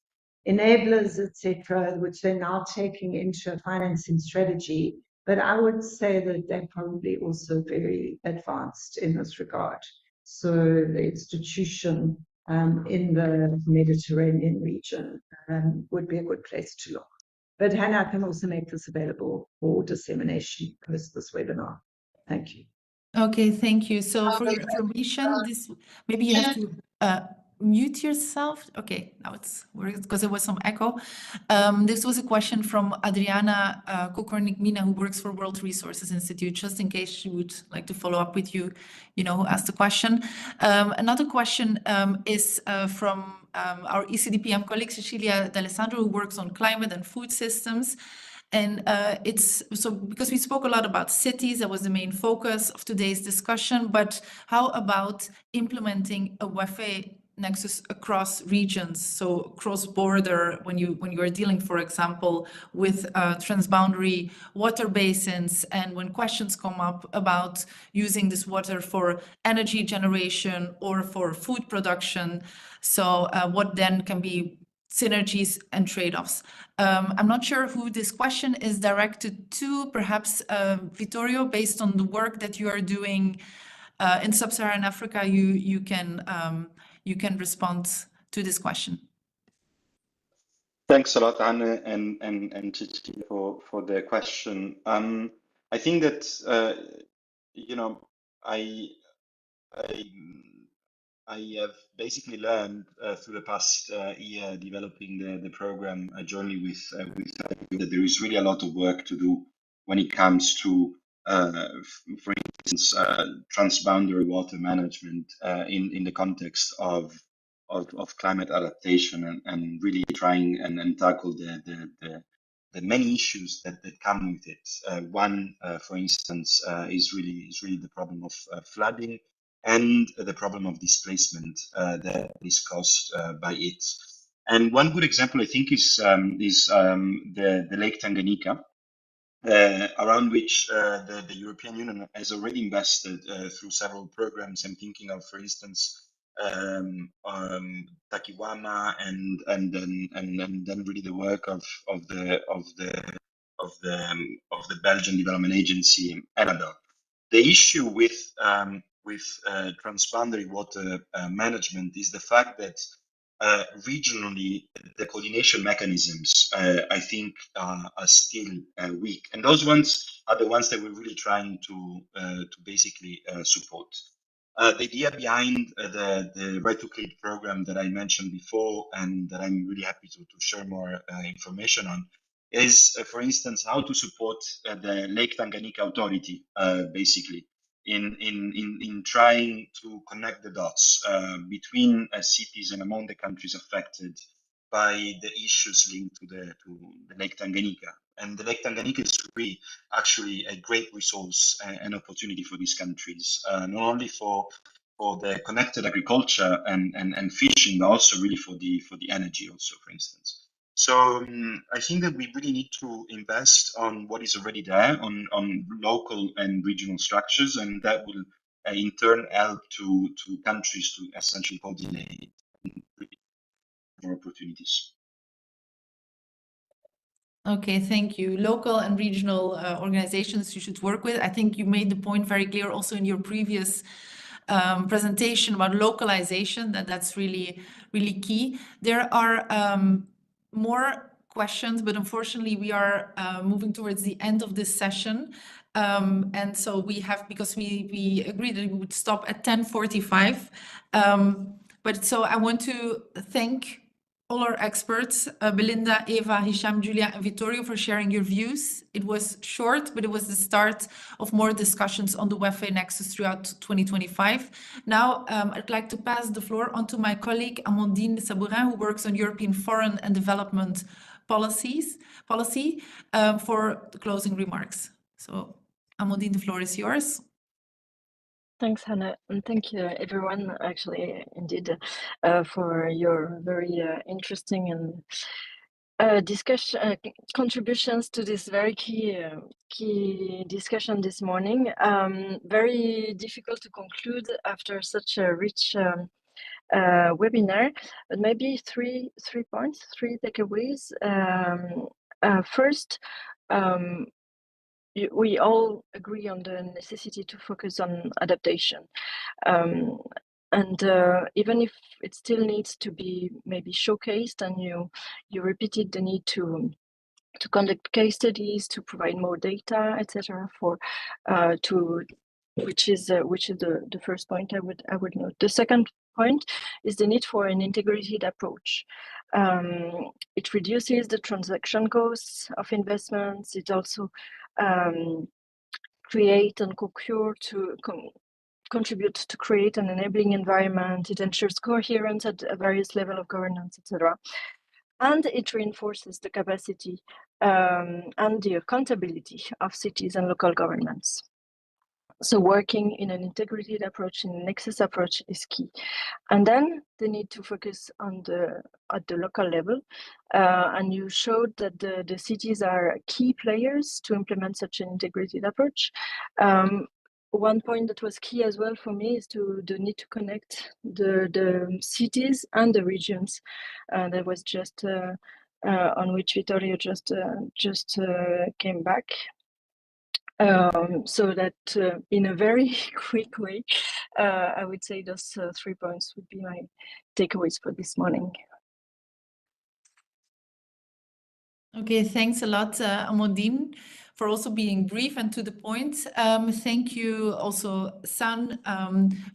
C: enablers, etc., which they're now taking into a financing strategy. But I would say that they're probably also very advanced in this regard. So the institution in the Mediterranean region would be a good place to look. But Hannah, I can also make this available for dissemination post this webinar. Thank you.
B: Okay, thank you. So for your information, this maybe you have to mute yourself. Okay, now it's working because there was some echo. This was a question from Adriana Kokornik-Mina, who works for World Resources Institute, just in case she would like to follow up with you, you know, who asked the question. Another question is from our ECDPM colleague, Cecilia D'Alessandro, who works on climate and food systems. And it's so because we spoke a lot about cities, that was the main focus of today's discussion, but how about implementing a WEFE nexus across regions, so cross-border, when you are dealing, for example, with transboundary water basins, and when questions come up about using this water for energy generation or for food production, so what then can be synergies and trade-offs. I'm not sure who this question is directed to, perhaps Vittorio, based on the work that you are doing in Sub-Saharan Africa, you can respond to this question.
G: Thanks a lot, Anne and Chichi for the question. I think that you know, I have basically learned through the past year developing the program jointly with that there is really a lot of work to do when it comes to, for instance, transboundary water management in the context of climate adaptation and really trying and tackle the many issues that come with it. One, for instance, is really the problem of flooding and the problem of displacement that is caused by it. And one good example, I think, is the Lake Tanganyika, around which the European Union has already invested through several programs. I'm thinking of, for instance, Takiwama and then really the work of the Belgian Development Agency, ENADA. The issue with transboundary water management is the fact that regionally the coordination mechanisms I think are still weak, and those ones are the ones that we're really trying to basically support. The idea behind the Right to Clean program that I mentioned before, and that I'm really happy to share more information on, is, for instance, how to support the Lake Tanganyika Authority, basically, in trying to connect the dots between cities and among the countries affected by the issues linked to the Lake Tanganyika. And the Lake Tanganyika is really actually a great resource and opportunity for these countries, not only for for the connected agriculture and fishing, but also really for the energy also, for instance. So I think that we really need to invest on what is already there, on local and regional structures, and that will in turn help to countries to essentially coordinate more opportunities.
B: Okay, thank you. Local and regional organizations you should work with. I think you made the point very clear also in your previous presentation about localization, that's really, really key. There are more questions, but unfortunately we are moving towards the end of this session. And so we have, because we agreed that we would stop at 10:45. But so I want to thank all our experts, Belinda, Eva, Hisham, Julia, and Vittorio, for sharing your views. It was short, but it was the start of more discussions on the WEFE Nexus throughout 2025. Now, I'd like to pass the floor on to my colleague, Amandine Sabourin, who works on European foreign and development policy, for the closing remarks. So, Amandine, the floor is yours.
H: Thanks, Hannah, and thank you, everyone, actually, indeed, for your very interesting and contributions to this very key discussion this morning. Very difficult to conclude after such a rich webinar, but maybe three points, three takeaways. First, we all agree on the necessity to focus on adaptation. And even if it still needs to be maybe showcased, and you repeated the need to conduct case studies, to provide more data, etc., for which is the first point I would note. The second point is the need for an integrated approach. It reduces the transaction costs of investments. It also create and contribute to create an enabling environment. It ensures coherence at various levels of governance, etc. And it reinforces the capacity and the accountability of cities and local governments. So working in an integrated approach, in a nexus approach, is key. And then they need to focus on at the local level. And you showed that the cities are key players to implement such an integrated approach. One point that was key as well for me is the need to connect the cities and the regions. That was just on which Vittorio just came back. So that in a very quick way, I would say those 3 points would be my takeaways for this morning.
B: Okay, thanks a lot, Amandine, for also being brief and to the point. Thank you also, San,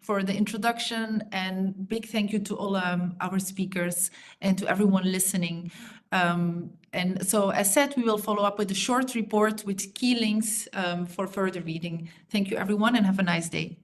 B: for the introduction, and big thank you to all our speakers and to everyone listening. And so, as said, we will follow up with a short report with key links for further reading. Thank you, everyone, and have a nice day.